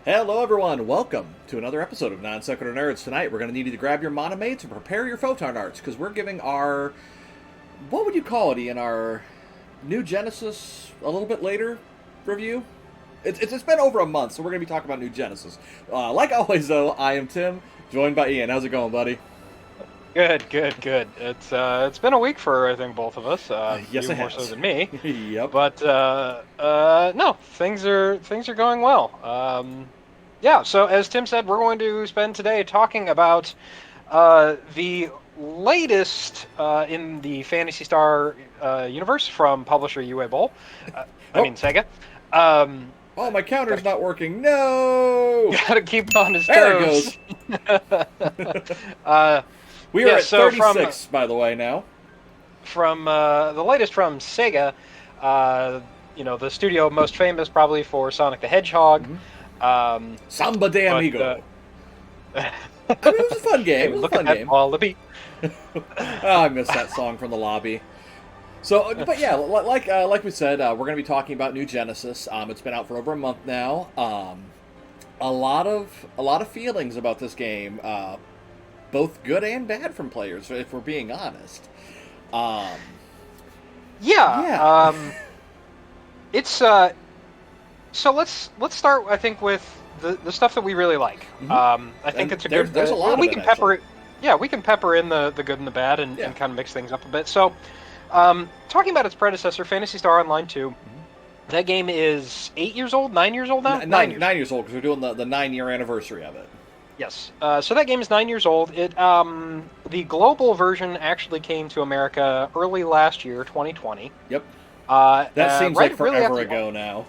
Hello, everyone. Welcome to another episode of Non Sequitur Nerds. Tonight, we're going to need you to grab your monomates and prepare your photon arts because we're giving our, what would you call it, Ian? Our new Genesis a little bit later review. It's been over a month, so we're going to be talking about new Genesis. Like always, though, I am Tim, joined by Ian. How's it going, buddy? Good. It's been a week for I think both of us. Yes, You it more so has. than me, Yep. but no, things are going well. Yeah. So as Tim said, we're going to spend today talking about the latest in the Fantasy Star universe from publisher UA Bowl. I Oh, mean Sega. Um, oh, my counter's gotta, not working. No! gotta keep on his There it toes. goes. uh, We are yeah. at So 36, by the way, now. from the latest from Sega, uh, the studio most famous probably for Sonic the Hedgehog. Mhm. Um, Samba de but Amigo. I mean, it was a fun game. hey, It was a look at fun that game. wallaby. Oh, I missed that song from the lobby. So, but yeah, like we said, we're going to be talking about New Genesis. It's been out for over a month now. A lot of feelings about this game, both good and bad from players, if we're being honest. Um, yeah. Yeah. It's so let's start. I think with the stuff that we really like. I think And it's a there's- good. there's a lot of we it, can pepper actually. it. Yeah, we can pepper in the good and the bad and Yeah. kind of mix things up a bit. So, talking about its predecessor, Phantasy Star Online 2. That game is 8 years old, 9 years old now? Nine years old because we're doing the 9-year anniversary of it. Yes. So that game is 9 years old. The global version actually came to America early last year, 2020. Yep. That Seems right, like really forever at the- ago now.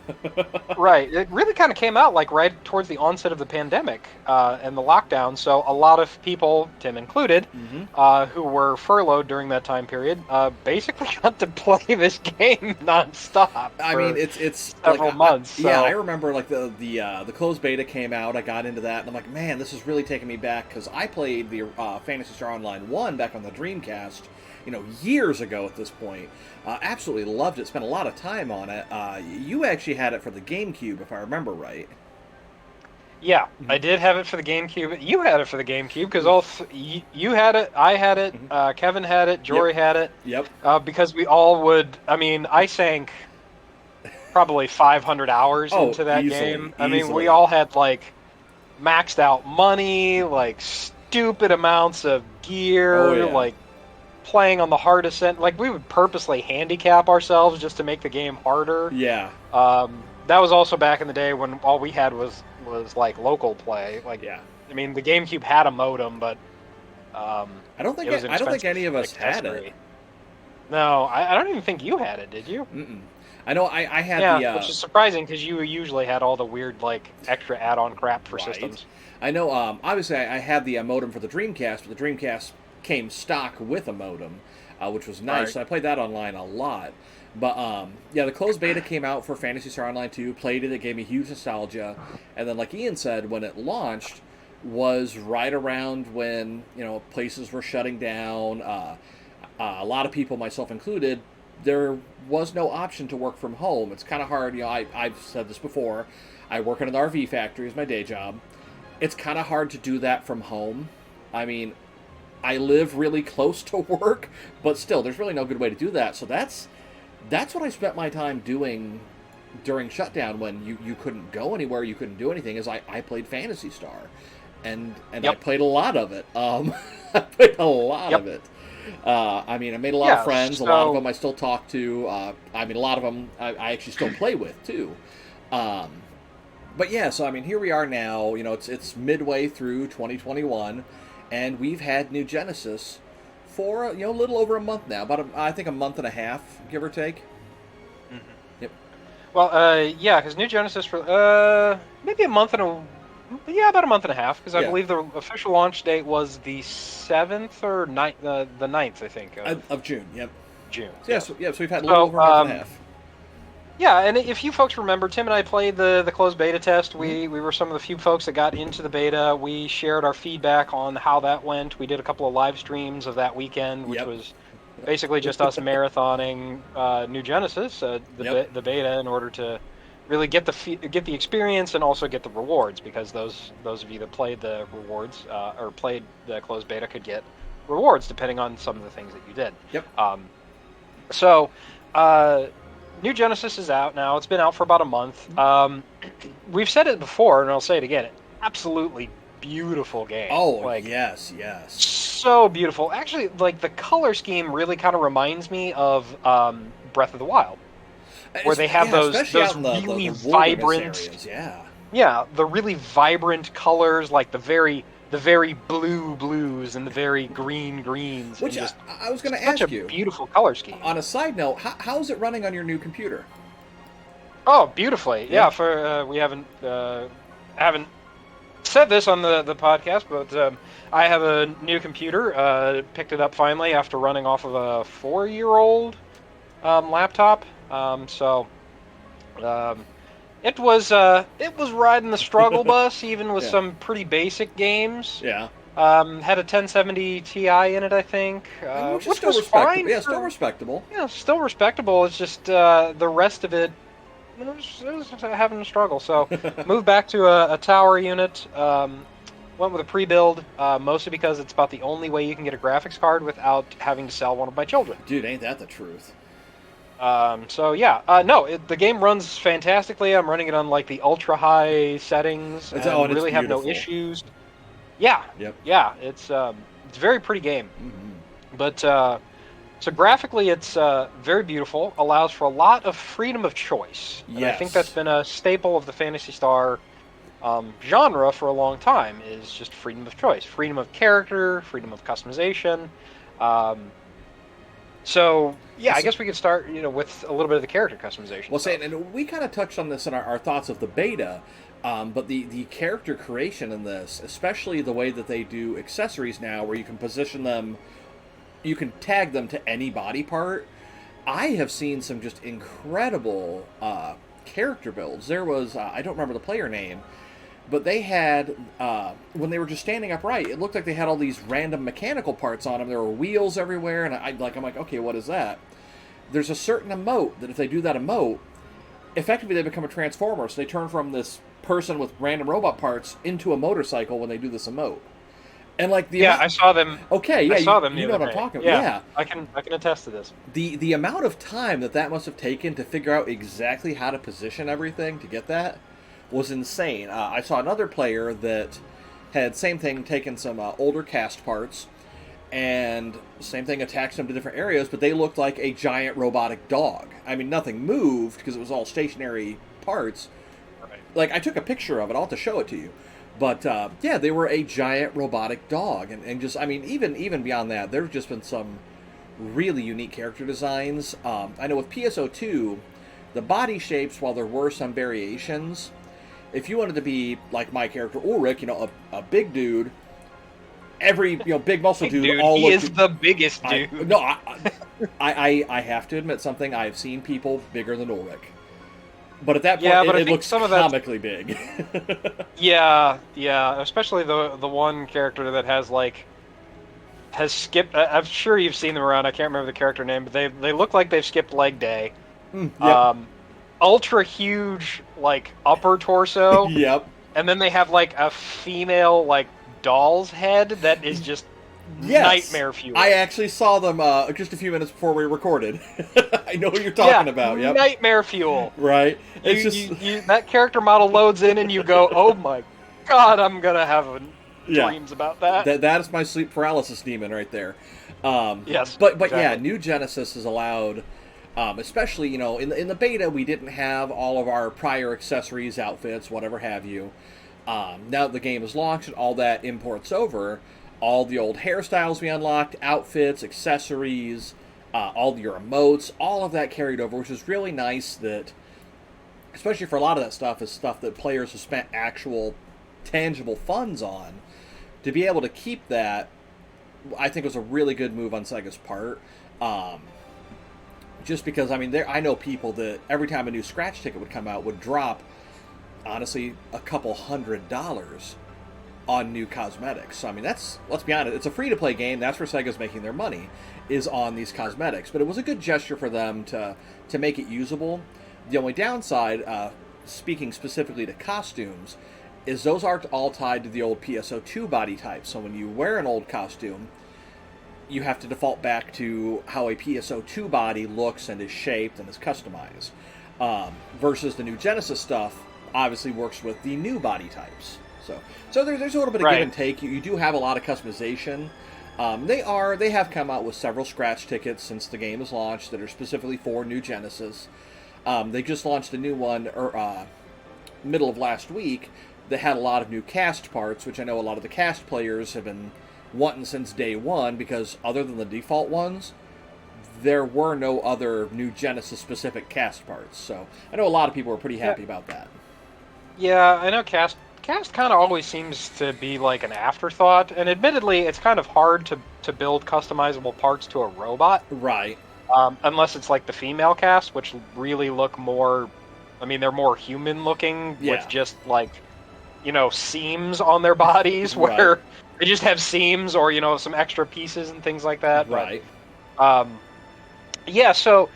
Right. It really kind of came out like right towards the onset of the pandemic and the lockdown. So a lot of people, Tim included, who were furloughed during that time period, basically got to play this game nonstop. I mean, it's several like, months. Yeah, so- I remember like the closed beta came out. I got into that, and I'm like, man, this is really taking me back because I played the Phantasy Star Online 1 back on the Dreamcast, years ago at this point. Absolutely loved it. Spent a lot of time on it. You actually had it for the GameCube, if I remember right. Yeah, I did have it for the GameCube. You had it for the GameCube because you had it, I had it, Kevin had it, Jory had it. Yep. Because we all would. I mean, I sank probably 500 hours Oh, into that easily, game. I mean, easily. we all had like maxed out money, like stupid amounts of gear, Oh, yeah. like playing on the hardest end. Like we would purposely handicap ourselves just to make the game harder. Yeah. That was also back in the day when all we had was like local play. Like, Yeah. I mean, the GameCube had a modem, but I don't think it was I don't think expensive any of us had accessory. it. No, I don't even think you had it. Did you? Mm-mm. I know I had Yeah, which is surprising because you usually had all the weird like extra add-on crap for Right. systems. I know. Obviously, I had the modem for the Dreamcast, but the Dreamcast came stock with a modem, which was nice. Right. So I played that online a lot. But yeah, the closed beta came out for Phantasy Star Online 2. Played it. It gave me huge nostalgia. And then, like Ian said, when it launched, was right around when places were shutting down. A lot of people, myself included, there was no option to work from home. It's kind of hard. I've said this before. I work in an RV factory as my day job. It's kind of hard to do that from home. I mean, I live really close to work, but still, there's really no good way to do that. So that's what I spent my time doing during shutdown when you couldn't go anywhere, you couldn't do anything, is I played Phantasy Star. And Yep. I played a lot of it. I played a lot Yep. of it. I mean, I made a lot Yeah, of friends. A lot of so- them I still talk to. I mean, a lot of them I actually still play with, too. But yeah, so I mean, here we are now. It's midway through 2021, and we've had New Genesis for a little over a month now. I think a month and a half, give or take. Yep. Well, yeah, because New Genesis for maybe about a month and a half. Because I Yeah. believe the official launch date was the 7th or 9th, the 9th, I think, Of June. Yep. June. So, so we've had a little over a month and a half. Yeah, and if you folks remember, Tim and I played the closed beta test. We were some of the few folks that got into the beta. We shared our feedback on how that went. We did a couple of live streams of that weekend, which Yep. was basically just us marathoning New Genesis, Yep. the beta, in order to really get get the experience and also get the rewards, because those of you that played the rewards or played the closed beta could get rewards depending on some of the things that you did. Yep. So, New Genesis is out now. It's been out for about a month. We've said it before, and I'll say it again. Absolutely beautiful game. Oh, like, yes, yes. so beautiful. Actually, like the color scheme really kind of reminds me of Breath of the Wild, where they have those really vibrant areas, yeah, the really vibrant colors, like the very blues and the very greens. Which just, I was going to ask you. Such a beautiful color scheme. On a side note, how's it running on your new computer? Oh, beautifully. Yeah, for we haven't said this on the podcast, but I have a new computer. Picked it up finally after running off of a 4-year-old laptop. It was riding the struggle bus, even with some pretty basic games. Yeah. Had a 1070 Ti in it, I think, which was fine. Yeah, still respectable. Yeah, still respectable. It's just the rest of it was having a struggle. So moved back to a tower unit. Went with a pre-build, mostly because it's about the only way you can get a graphics card without having to sell one of my children. Dude, ain't that the truth? So yeah, no, the game runs fantastically. I'm running it on like the ultra high settings, and really have no issues. Yeah, yeah, it's very pretty game. Mm-hmm. But so graphically, it's very beautiful. Allows for a lot of freedom of choice. And I think that's been a staple of the Phantasy Star genre for a long time. Is just freedom of choice, freedom of character, freedom of customization. So yeah, I guess we could start, with a little bit of the character customization. Well, and we kind of touched on this in our thoughts of the beta, but the character creation in this, especially the way that they do accessories now, where you can position them, you can tag them to any body part. I have seen some just incredible character builds. There was I don't remember the player name, but they had, when they were just standing upright, it looked like they had all these random mechanical parts on them. There were wheels everywhere, and I'm like, okay, what is that? There's a certain emote that if they do that emote, effectively they become a transformer. So they turn from this person with random robot parts into a motorcycle when they do this emote. And like I saw them. Okay, yeah, I saw them. You know what I'm talking about. Yeah, I can attest to this. The amount of time that must have taken to figure out exactly how to position everything to get that was insane. I saw another player that had, same thing, taken some older cast parts, and same thing, attached them to different areas, but they looked like a giant robotic dog. I mean, nothing moved because it was all stationary parts. Right. Like, I took a picture of it. I'll have to show it to you. But, yeah, they were a giant robotic dog. And just, I mean, even beyond that, there have just been some really unique character designs. I know with PSO 2, the body shapes, while there were some variations, if you wanted to be like my character Ulrich, a big dude, every big muscle dude, he is the biggest dude. I have to admit something. I've seen people bigger than Ulrich, but at that point, it looks comically big. yeah, especially the one character that has skipped. I'm sure you've seen them around. I can't remember the character name, but they look like they've skipped leg day. Yep. Ultra huge, upper torso. Yep. And then they have a female doll's head that is just nightmare fuel. I actually saw them just a few minutes before we recorded. I know what you're talking about. Yep. Nightmare fuel. Right. It's that character model loads in, and you go, "Oh my god, I'm gonna have dreams about that." That is my sleep paralysis demon right there. Yes. But exactly. yeah, New Genesis is allowed. Especially, in the beta, we didn't have all of our prior accessories, outfits, whatever have you. Now that the game is launched and all that imports over, all the old hairstyles we unlocked, outfits, accessories, all your emotes, all of that carried over, which is really nice that, especially for a lot of that stuff, is stuff that players have spent actual tangible funds on. To be able to keep that, I think was a really good move on Sega's part. Just because, I mean, I know people that every time a new scratch ticket would come out would drop, honestly, a couple $100 on new cosmetics. So, I mean, let's be honest, it's a free-to-play game. That's where Sega's making their money, is on these cosmetics. But it was a good gesture for them to make it usable. The only downside, speaking specifically to costumes, is those aren't all tied to the old PSO2 body type. So when you wear an old costume, you have to default back to how a PSO2 body looks and is shaped and is customized. Versus the new Genesis stuff obviously works with the new body types. So there's a little bit of give and take. You do have a lot of customization. They have come out with several scratch tickets since the game was launched that are specifically for new Genesis. They just launched a new one middle of last week that had a lot of new cast parts, which I know a lot of the cast players have been wanting since day one, because other than the default ones, there were no other new Genesis specific cast parts. So I know a lot of people were pretty happy about that. Yeah, I know cast kind of always seems to be like an afterthought, and admittedly, it's kind of hard to build customizable parts to a robot. Right. Unless it's like the female cast, which really look more. I mean, they're more human looking with just like, seams on their bodies where they just have seams or some extra pieces and things like that. Right. But, yeah. So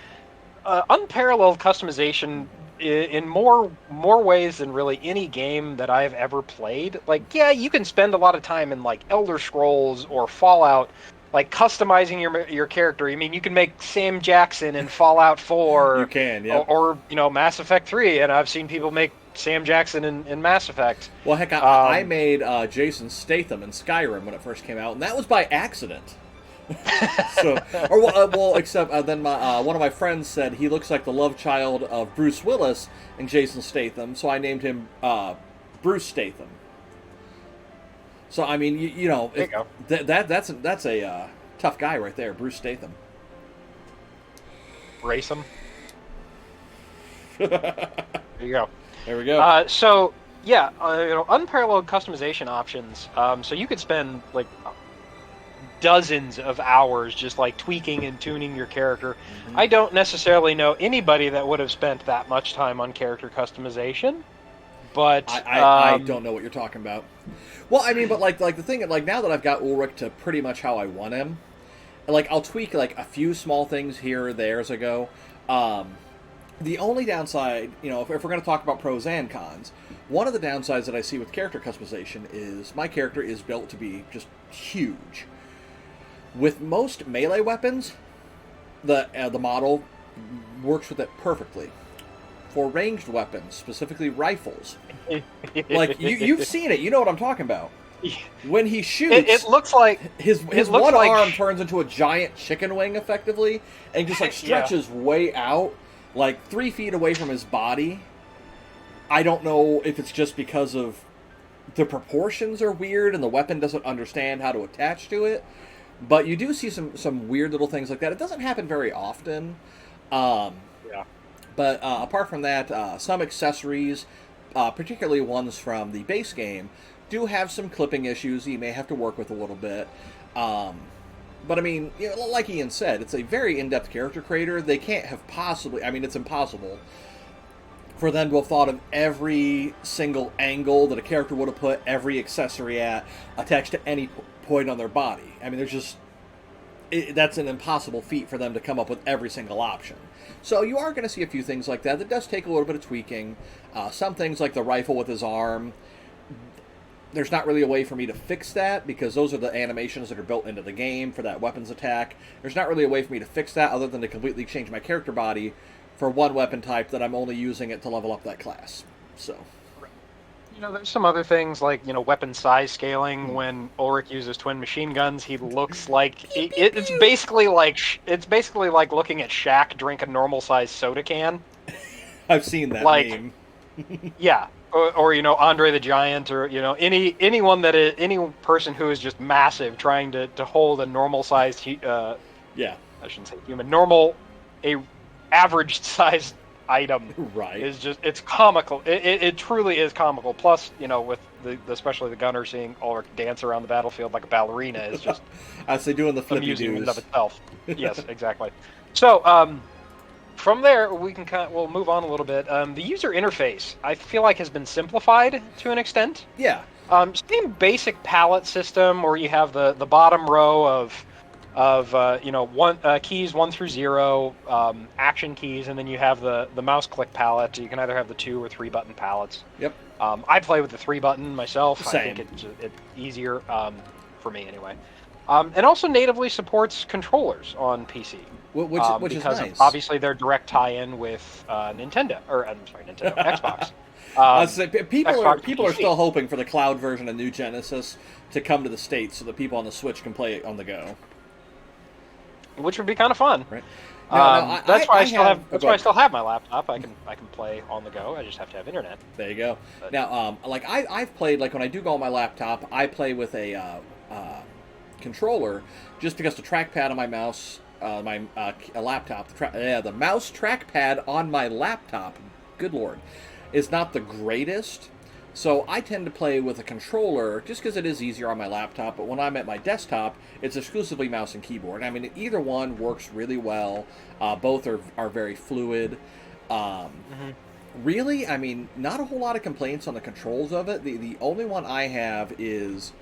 unparalleled customization in more ways than really any game that I've ever played. Like, yeah, you can spend a lot of time in like Elder Scrolls or Fallout, like customizing your character. I mean, you can make Sam Jackson in Fallout 4. You can, yeah. Or Mass Effect 3, and I've seen people make Sam Jackson in Mass Effect. Well, heck, I made Jason Statham in Skyrim when it first came out, and that was by accident. Except then one of my friends said he looks like the love child of Bruce Willis and Jason Statham, so I named him Bruce Statham. So I mean, that's a tough guy right there, Bruce Statham. Race him. There you go. There we go. So yeah, unparalleled customization options. So you could spend like dozens of hours just like tweaking and tuning your character. Mm-hmm. I don't necessarily know anybody that would have spent that much time on character customization, but I don't know what you're talking about. Well, I mean, but like the thing, like now that I've got Ulrich to pretty much how I want him, like I'll tweak like a few small things here or there as I go. The only downside, if we're going to talk about pros and cons, one of the downsides that I see with character customization is my character is built to be just huge. With most melee weapons, the model works with it perfectly. For ranged weapons, specifically rifles, like you've seen it, you know what I'm talking about. When he shoots, it looks like his one arm turns into a giant chicken wing, effectively, and just like stretches way out, like 3 feet away from his body. I don't know if it's just because of the proportions are weird and the weapon doesn't understand how to attach to it. But you do see some weird little things like that. It doesn't happen very often. But apart from that, some accessories, particularly ones from the base game, do have some clipping issues you may have to work with a little bit. But I mean, like Ian said, it's a very in-depth character creator. They can't have possibly... I mean, it's impossible for them to have thought of every single angle that a character would have put every accessory at, attached to any point on their body. I mean, there's just... that's an impossible feat for them to come up with every single option. So you are going to see a few things like that. That does take a little bit of tweaking. Some things like the rifle with his arm, there's not really a way for me to fix that because those are the animations that are built into the game for that weapons attack. There's not really a way for me to fix that other than to completely change my character body for one weapon type that I'm only using it to level up that class. So... there's some other things like, weapon size scaling. When Ulrich uses twin machine guns, he looks like it's basically like looking at Shaq drink a normal sized soda can. I've seen that meme. Yeah, or Andre the Giant, or anyone that is any person who is just massive trying to hold a normal sized I shouldn't say human, a average sized item, right, is just, it's comical. It truly is comical. Plus, with especially the gunner seeing Ulrich dance around the battlefield like a ballerina is just I say doing the flippy amusing in and doos of itself. Yes, exactly. So from there we'll move on a little bit. The user interface, I feel like, has been simplified to an extent. Yeah. Same basic palette system where you have the bottom row of of one keys 1 through 0, action keys, and then you have the mouse click palette. You can either have the 2 or 3 button palettes. Yep. I play with the 3 button myself. I think Same. it's easier for me anyway. And also natively supports controllers on PC. Which is Because of nice. obviously their direct tie-in with Nintendo, or I'm sorry, Nintendo, Xbox. People Xbox are PC. still hoping for the cloud version of New Genesis to come to the States so that people on the Switch can play it on the go. Which would be kind of fun. Right. That's why I still have. That's go why I ahead. still have my laptop. I can play on the go. I just have to have internet. There you go. But, Now, I've played, like when I do go on my laptop, I play with a controller just because the trackpad on my mouse, a laptop, the mouse trackpad on my laptop, good lord, is not the greatest. So I tend to play with a controller just because it is easier on my laptop. But when I'm at my desktop, it's exclusively mouse and keyboard. I mean, either one works really well. Both are very fluid. Really, I mean, not a whole lot of complaints on the controls of it. The only one I have is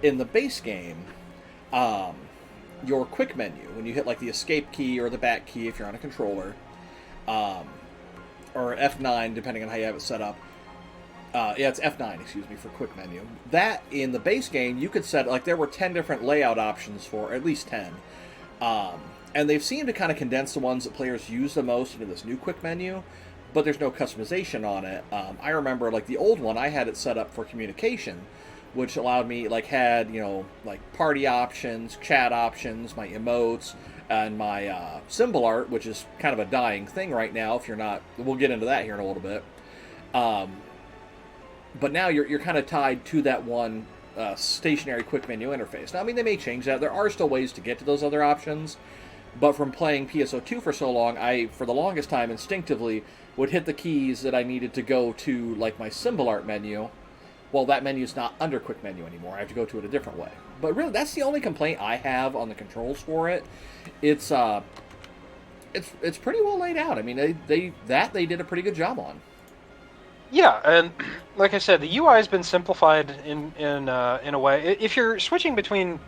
in the base game. Your quick menu, when you hit like the escape key or the back key if you're on a controller, or F9 depending on how you have it set up. It's F9, excuse me, for quick menu. That, in the base game, you could set, like, there were 10 different layout options for, at least 10. And they've seemed to kind of condense the ones that players use the most into this new quick menu, but there's no customization on it. I remember, like, the old one, I had it set up for communication, which allowed me, like, had, like, party options, chat options, my emotes, and my symbol art, which is kind of a dying thing right now if you're not... We'll get into that here in a little bit. But now you're kind of tied to that one stationary quick menu interface. Now, I mean, they may change that. There are still ways to get to those other options. But from playing PSO2 for so long, I, for the longest time, instinctively would hit the keys that I needed to go to, like, my symbol art menu. Well, that menu's not under quick menu anymore. I have to go to it a different way. But really, that's the only complaint I have on the controls for it. It's pretty well laid out. I mean, they did a pretty good job on. Yeah, and like I said, the UI has been simplified in a way. If you're switching between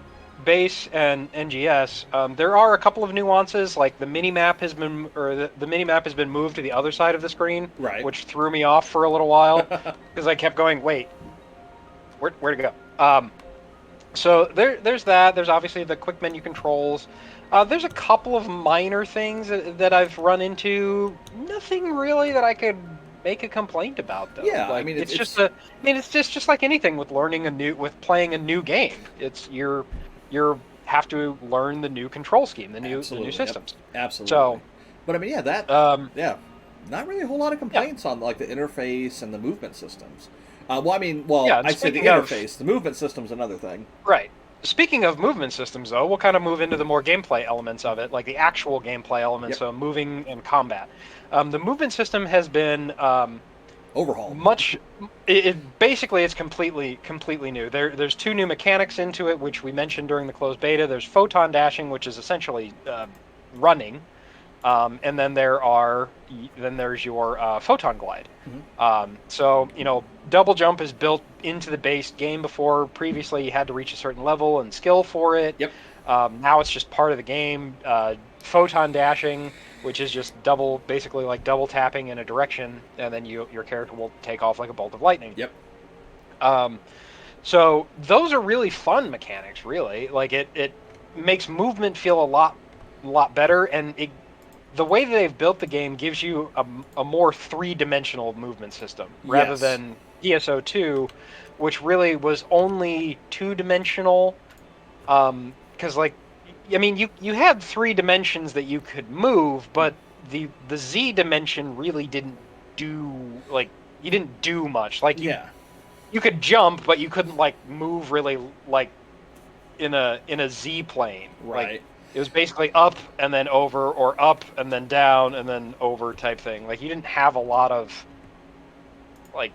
base and NGS, there are a couple of nuances. Like the mini map has been, or the mini map has been moved to the other side of the screen, Right. which threw me off for a little while because I kept going, wait, where to go? So there's that. There's obviously the quick menu controls. There's a couple of minor things that I've run into. Nothing really that I could make a complaint about, though. Yeah, like, I mean, it's just like anything with playing a new game. It's you have to learn the new control scheme, the new systems. Yep, absolutely. So, but I mean, not really a whole lot of complaints on like the interface and the movement systems. I say the interface. The movement system's another thing. Right. Speaking of movement systems, though, we'll kind of move into the more gameplay elements of it, like the actual gameplay elements, so moving and combat. The movement system has been overhauled. Basically, it's completely new. There's 2 new mechanics into it, which we mentioned during the closed beta. There's photon dashing, which is essentially running, and then there's your photon glide. Mm-hmm. So double jump is built into the base game. Before, previously, you had to reach a certain level and skill for it. Yep. Now it's just part of the game. Photon dashing, which is just basically like double tapping in a direction, and then your character will take off like a bolt of lightning. Yep. So those are really fun mechanics. Really, like it makes movement feel a lot better, and the way that they've built the game gives you a more 3-dimensional movement system rather than PSO2, which really was only 2-dimensional. Because you had 3 dimensions that you could move, but the Z dimension really didn't do much. Like you could jump, but you couldn't like move really like in a Z plane. Right. Like, it was basically up and then over, or up and then down and then over type thing. Like, you didn't have a lot of like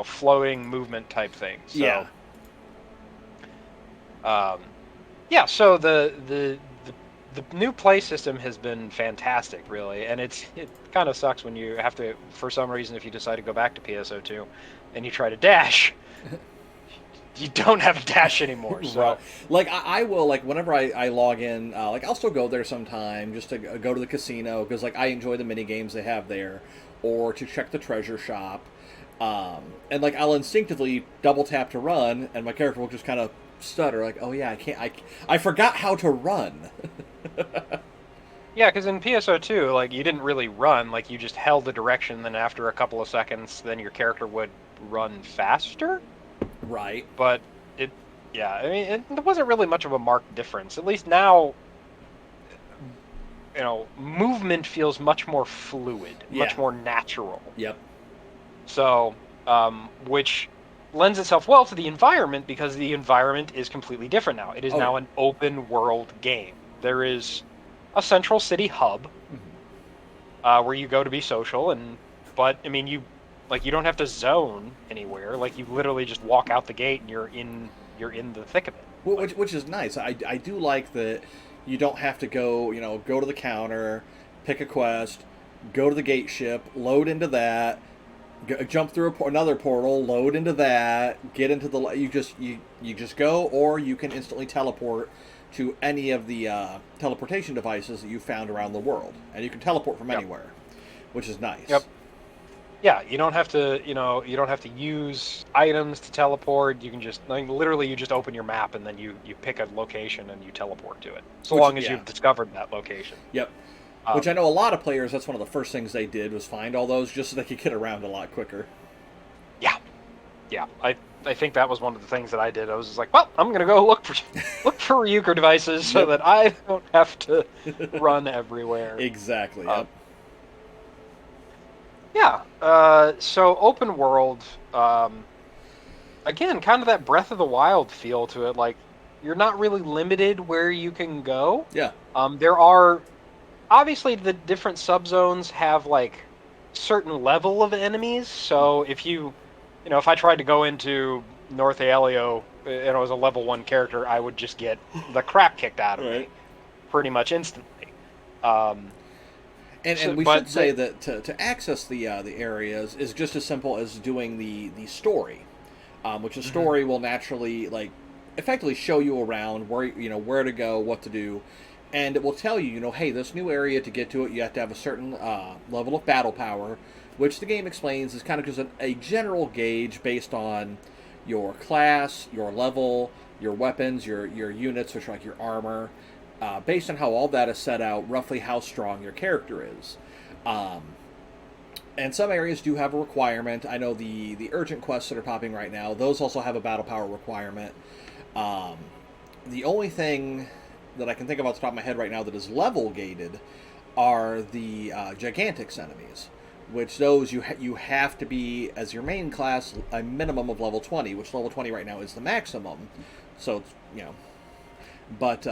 floating movement type things. So, so the new play system has been fantastic, really, and it kind of sucks when you have to, for some reason, if you decide to go back to PSO2 and you try to dash, you don't have a dash anymore. Right. So Like I will like whenever I log in, like I'll still go there sometime just to go to the casino because like I enjoy the mini games they have there, or to check the treasure shop, and like I'll instinctively double tap to run, and my character will just kind of stutter like, oh yeah, I can't, I forgot how to run. yeah, because in PSO 2, like you didn't really run, like you just held the direction. Then after a couple of seconds, then your character would run faster. Right. But it, yeah, I mean, there wasn't really much of a marked difference. At least now, movement feels much more fluid, much Yeah. more natural. Yep. So, which lends itself well to the environment because the environment is completely different now. It is Oh now yeah. an open world game. There is a central city hub where you go to be social, but I mean, you don't have to zone anywhere. Like you literally just walk out the gate and you're in the thick of it. Which is nice. I do like that you don't have to go, go to the counter, pick a quest, go to the gate ship, load into that, jump through another portal, load into that, get into the you just go, or you can instantly teleport to any of the teleportation devices that you found around the world, and you can teleport from Yep. anywhere, which is nice. Yep. Yeah, you don't have to, you don't have to use items to teleport. You can just, like, literally, you just open your map and then you pick a location and you teleport to it. So Which, long as yeah. you've discovered that location. Yep. Which I Um, know a lot of players. That's one of the first things they did was find all those just so they could get around a lot quicker. yeah, yeah. I think that was one of the things that I did. I was just like, well, I'm gonna go look for Ryuker devices so Yep. that I don't have to run everywhere. Exactly. Um, Yep. yeah. So open world. Again, kind of that Breath of the Wild feel to it. Like you're not really limited where you can go. Yeah. There are obviously the different subzones have like certain level of enemies. So if I tried to go into North Aelio and I was a level 1 character, I would just get the crap kicked out of Right. me pretty much instantly. Um, And we but should say that to access the areas is just as simple as doing the story, which the Mhm. story will naturally like effectively show you around where to go, what to do, and it will tell you hey, this new area, to get to it you have to have a certain level of battle power, which the game explains is kind of just a general gauge based on your class, your level, your weapons, your units, which are like your armor, based on how all that is set out, roughly how strong your character is. Um, and some areas do have a requirement. I know the urgent quests that are popping right now; those also have a battle power requirement. Um, the only thing that I can think of off the top of my head right now that is level gated are the Gigantics enemies, which those you have to be, as your main class, a minimum of level 20, which level 20 right now is the maximum. So it's but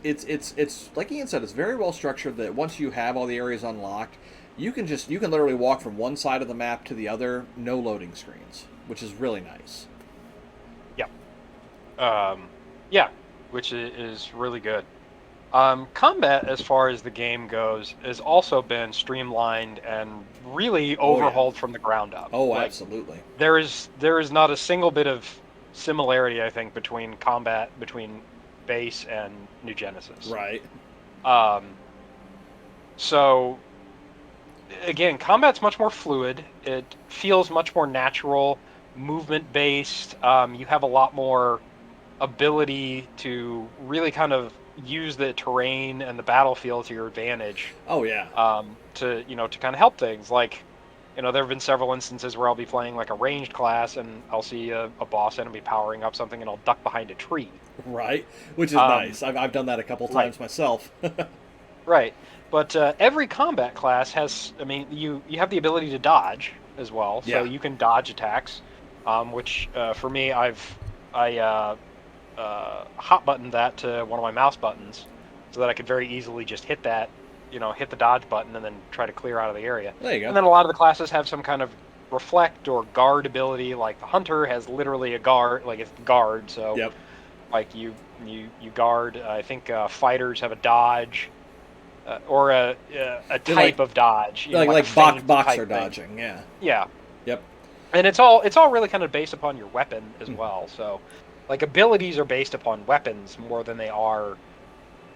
it's like Ian said, it's very well structured. That once you have all the areas unlocked, you can literally walk from one side of the map to the other, no loading screens, which is really nice. yeah. Yeah, which is really good. Combat, as far as the game goes, has also been streamlined and really Oh yeah. overhauled from the ground up. Oh, Like absolutely. there is not a single bit of similarity, I think, between combat between base and New Genesis. Right. Um, so again, combat's much more fluid. It feels much more natural, movement based. You have a lot more ability to really kind of use the terrain and the battlefield to your advantage. Oh yeah. To kind of help things. Like, there have been several instances where I'll be playing like a ranged class and I'll see a boss enemy powering up something and I'll duck behind a tree. Right. Which is Um, nice. I've done that a couple right, times myself. right. But every combat class has, I mean, you have the ability to dodge as well, so Yeah. you can dodge attacks, which for me, I hot buttoned that to one of my mouse buttons so that I could very easily just hit that, hit the dodge button and then try to clear out of the area. There you go. And then a lot of the classes have some kind of reflect or guard ability. Like the hunter has literally a guard, like it's guard. So Yep. like you guard. I think fighters have a dodge. Or a They're type of dodge, like a like feint boxer type thing. dodging. Yeah. Yeah, Yep. and it's all really kind of based upon your weapon as Mm. well. So, like abilities are based upon weapons more than they are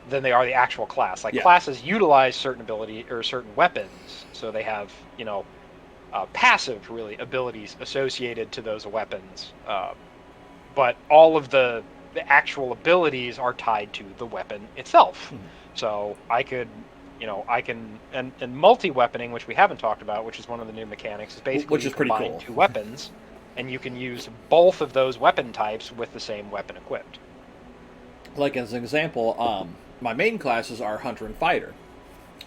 the actual class. Like Yeah. classes utilize certain ability or certain weapons, so they have passive really abilities associated to those weapons. But all of the actual abilities are tied to the weapon itself. Mm. So I can and multi-weaponing, which we haven't talked about, which is one of the new mechanics, is basically Which you is pretty combine cool. two weapons, and you can use both of those weapon types with the same weapon equipped. Like as an example, my main classes are hunter and fighter.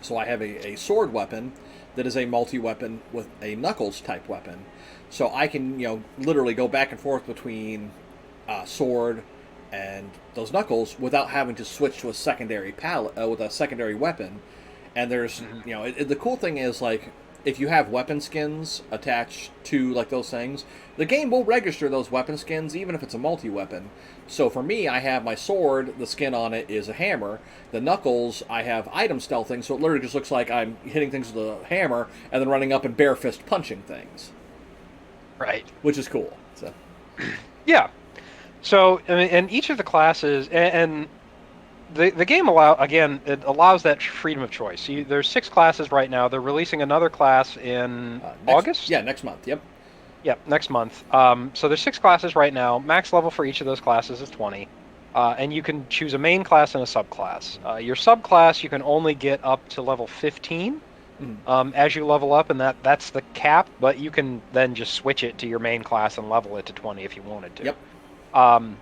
So I have a sword weapon that is a multi-weapon with a knuckles type weapon. So I can literally go back and forth between sword and those knuckles without having to switch to a secondary palette with a secondary weapon. And there's Mhm. the cool thing is like if you have weapon skins attached to like those things, the game will register those weapon skins even if it's a multi-weapon. So for me, I have my sword. The skin on it is a hammer. The knuckles, I have item stealthing, so it literally just looks like I'm hitting things with a hammer and then running up and bare fist punching things, Right. which is cool. So Yeah. So I mean, and each of the classes and the game it allows that freedom of choice. There's 6 classes right now. They're releasing another class in August. next month. Yep. Yep, next month. So there's 6 classes right now. Max level for each of those classes is 20, and you can choose a main class and a subclass. Your subclass you can only get up to level 15 Mhm. as you level up, and that's the cap. But you can then just switch it to your main class and level it to 20 if you wanted to. Yep. Um,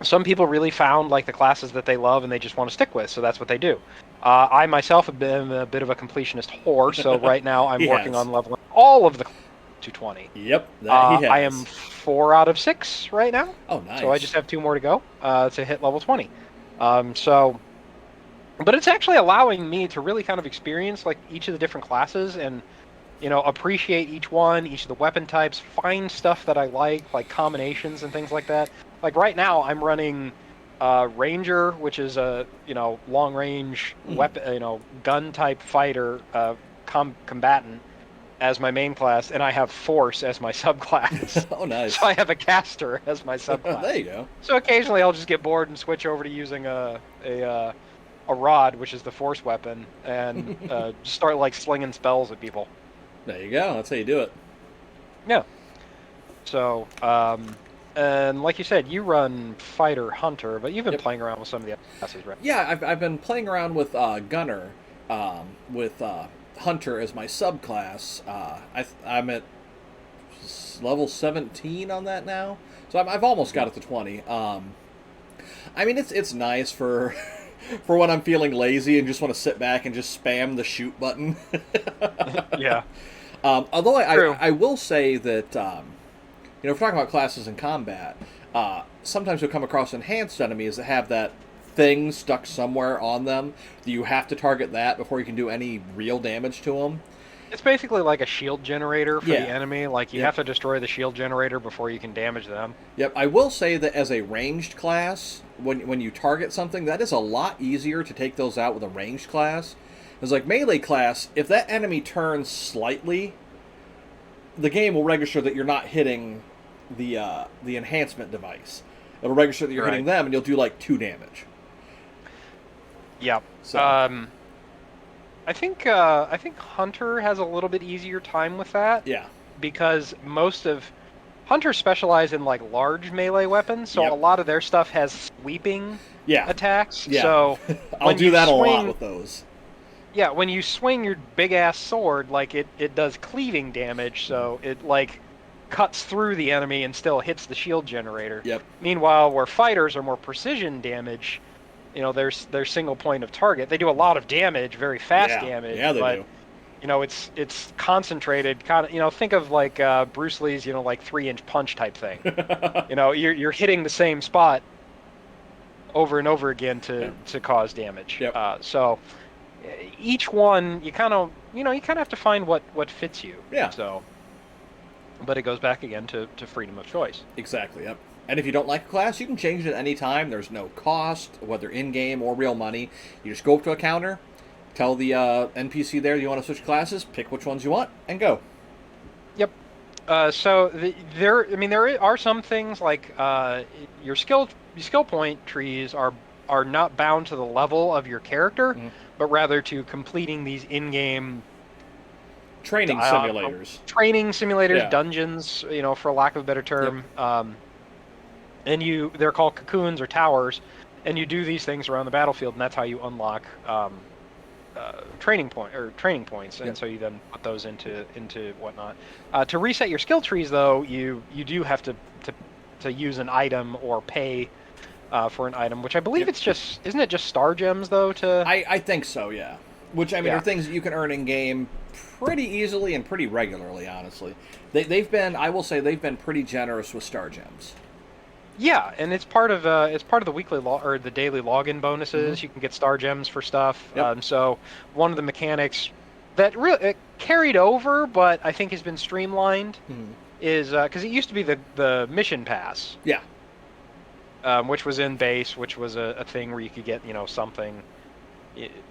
some people really found like the classes that they love and they just want to stick with, so that's what they do. I myself have been a bit of a completionist whore, so right now I'm He working has. on leveling all of the to 20. Yep, that he I am has. 4 out of 6 right now, Oh, so I just nice. have 2 more to go to hit level 20. So, but it's actually allowing me to really kind of experience like each of the different classes and appreciate each one, each of the weapon types, find stuff that I like combinations and things like that. Like right now, I'm running Ranger, which is a long range Mhm. weapon, gun type fighter combatant as my main class, and I have Force as my subclass. Oh, So nice. I have a caster as my There subclass. you go. So occasionally I'll just get bored and switch over to using a rod, which is the Force weapon, and just start like slinging spells at people. There you go. That's how you do it. Yeah. So, and like you said, you run Fighter Hunter, but you've been Yep. playing around with some of the other classes, right? Yeah, I've been playing around with Gunner, with Hunter as my subclass. I'm at level 17 on that now, so I've almost got it to 20. I mean, it's nice for for when I'm feeling lazy and just want to sit back and just spam the shoot button. Yeah. Although True. I will say that if we're talking about classes in combat, sometimes you'll come across enhanced enemies that have that thing stuck somewhere on them. You have to target that before you can do any real damage to them. It's basically like a shield generator for the Yeah. enemy. Like you Yep. have to destroy the shield generator before you can damage them. Yep. I will say that as a ranged class, when you target something, that is a lot easier to take those out with a ranged class. It's like melee class. If that enemy turns slightly, the game will register that you're not hitting the enhancement device. It'll register that you're hitting Right. them, and you'll do like 2 damage. Yep. So I think Hunter has a little bit easier time with that yeah, because most of Hunters specialize in like large melee weapons, so a yep, lot of their stuff has sweeping yeah, attacks. yeah. So I'll when do you that a lot swing with those. Yeah, when you swing your big ass sword, like it does cleaving damage, so it like cuts through the enemy and still hits the shield generator. Yep. Meanwhile, where fighters are more precision damage, their single point of target. They do a lot of damage, very fast Yeah, yeah, damage, they but do. it's concentrated kind of, think of like Bruce Lee's, like 3-inch punch type thing. You're hitting the same spot over and over again Yeah. to cause damage. Yep. So each one you kind of have to find what fits you. Yeah. So, but it goes back again to freedom of choice. Exactly. Yep. And if you don't like a class, you can change it at any time. There's no cost, whether in game or real money. You just go up to a counter, tell the NPC there you want to switch classes, pick which ones you want, and go. Yep. I mean, there are some things like your skill point trees are not bound to the level of your character, Mhm. but rather to completing these in-game Training uh, simulators. training simulators, Yeah. dungeons, for lack of a better Yep. term. And they're called cocoons or towers, and you do these things around the battlefield, and that's how you unlock training points, and Yep. so you then put those into whatnot. To reset your skill trees, though, you do have to use an item or pay for an item, which I believe Yep. it's just isn't it just star gems though to I think so. Yeah. Which I mean are yeah. things that you can earn in game pretty easily and pretty regularly. Honestly, they've been. I will say they've been pretty generous with star gems. Yeah, and it's part of the or the daily login Mm-hmm. bonuses. You can get star gems for stuff. Yep. So one of the mechanics that really carried over, but I think has been streamlined, Mm-hmm. is because it used to be the mission pass, Yeah. which was in base, which was a thing where you could get something.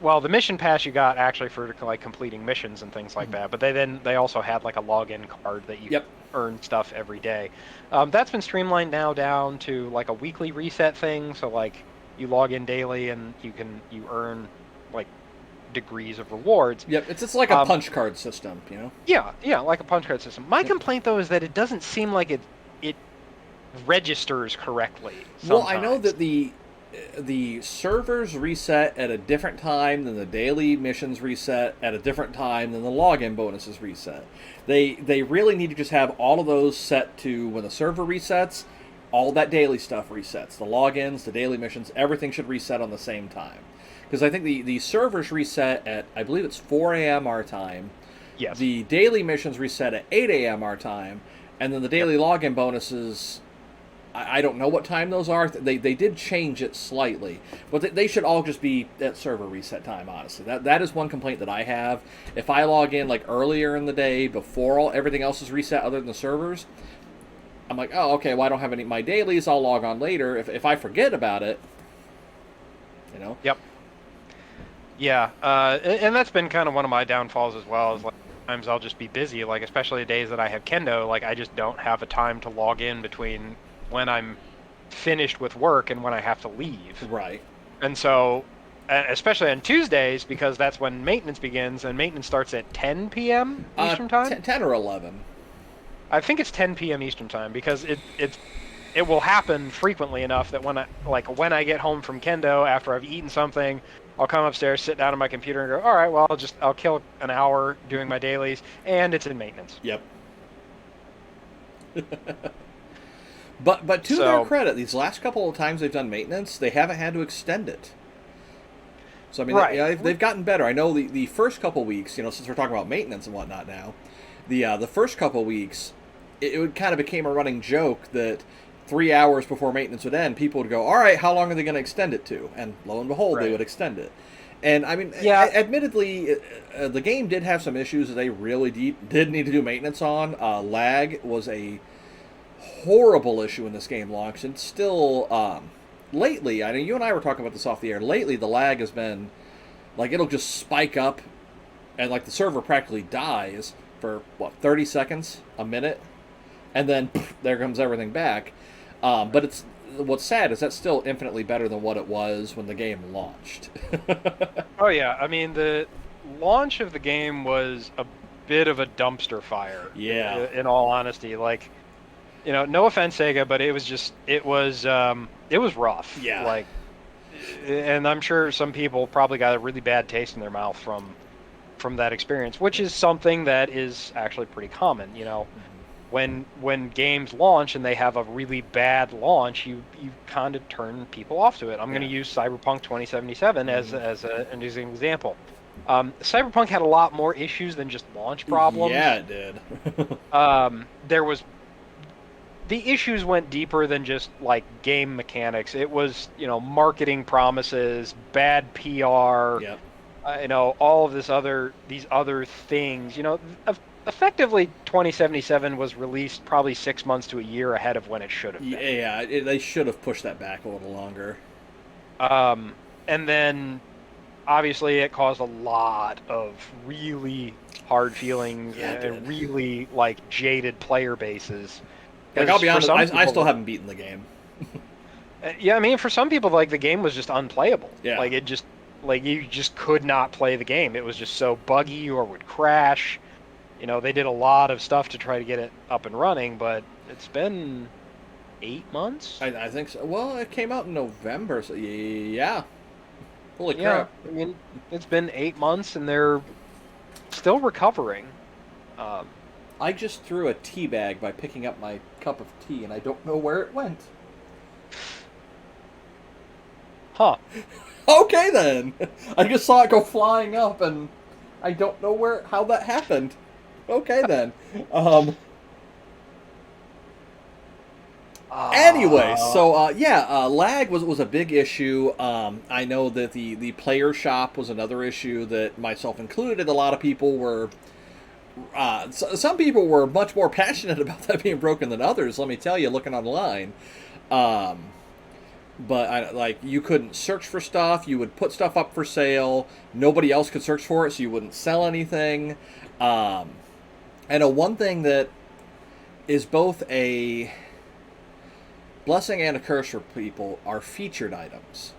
Well, the mission pass you got actually for like completing missions and things like Mm-hmm. that, but they also had like a login card that you Yep. earn stuff every day. That's been streamlined now down to like a weekly reset thing. So like you log in daily and you earn like degrees of rewards. Yep. It's just like a Um, punch card system. You know. yeah, like a punch card system. My Yep. complaint though is that it doesn't seem like it registers correctly Well, I know sometimes. that the servers reset at a different time than the daily missions reset at a different time than the login bonuses reset. They really need to just have all of those set to when the server resets, all that daily stuff resets. The logins, the daily missions, everything should reset on the same time. Because I think the servers reset at I believe it's 4 a.m. our time. Yes. The daily missions reset at 8 a.m. our time, and then the Yep. daily login bonuses I don't know what time those are. They did change it slightly, but they should all just be at server reset time. Honestly, that is one complaint that I have. If I log in like earlier in the day before everything else is reset other than the servers, I'm like, oh okay, well I don't have any my dailies. I'll log on later. If I forget about it, you know. Yep. Yeah, and that's been kind of one of my downfalls as well. Is like times I'll just be busy, like especially the days that I have kendo, like I just don't have a time to log in between when I'm finished with work and when I have to leave. Right. And so, especially on Tuesdays, because that's when maintenance begins, and maintenance starts at 10 p.m. Eastern time. 10 or 11. I think it's 10 p.m. Eastern time because it will happen frequently enough that when I get home from kendo after I've eaten something, I'll come upstairs, sit down on my computer, and go, all right, well, I'll kill an hour doing my dailies, and it's in maintenance. Yep. But to their So credit, these last couple of times they've done maintenance, they haven't had to extend it. So I mean, right, they've gotten better. I know the first couple weeks, since we're talking about maintenance and whatnot now, the first couple weeks, it would kind of became a running joke that 3 hours before maintenance would end, people would go, "All right, how long are they going to extend it to?" And lo and behold, they right, would extend it. And I mean, yeah, admittedly, the game did have some issues that they really did need to do maintenance on. Lag was a horrible issue when this game launched, and still, lately, I know you and I were talking about this off the air. Lately, the lag has been like it'll just spike up, and like the server practically dies for what 30 seconds, a minute, and then pff, there comes everything back. But it's what's sad is that's still infinitely better than what it was when the game launched. oh yeah. I mean, the launch of the game was a bit of a dumpster fire. Yeah. In all honesty, like no offense, Sega, but it was rough. Yeah. Like, and I'm sure some people probably got a really bad taste in their mouth from that experience, which is something that is actually pretty common. When games launch and they have a really bad launch, you kind of turn people off to it. I'm going to use Cyberpunk 2077 as an example. Cyberpunk had a lot more issues than just launch problems. Yeah, it did. There was the issues went deeper than just like game mechanics. It was marketing promises, bad PR, Yep. all of these other things. Effectively 2077 was released probably 6 months to a year ahead of when it should have been. Yeah, they should have pushed that back a little longer. And then obviously it caused a lot of really hard feeling Yeah, it and did. really like jaded player bases. Like, I'll Because be for honest, some I still people, haven't beaten the game. yeah, I mean, for some people, like the game was just unplayable. Yeah. Like it just, like you just could not play the game. It was just so buggy or would crash. They did a lot of stuff to try to get it up and running, but it's been 8 months. I think so. Well, it came out in November, so yeah. Holy Yeah, crap. I mean, it's been 8 months and they're still recovering. Um, I just threw a tea bag by picking up my cup of tea, and I don't know where it went. huh. Okay, then. I just saw it go flying up, and I don't know how that happened. Okay, then. Um, Anyway, Uh, so yeah, lag was a big issue. I know that the player shop was another issue that myself included. A lot of people were. Some people were much more passionate about that being broken than others. Let me tell you, looking online. Um, but you couldn't search for stuff. You would put stuff up for sale. Nobody else could search for it, so you wouldn't sell anything. Um, I know one thing that is both a blessing and a curse for people are featured items.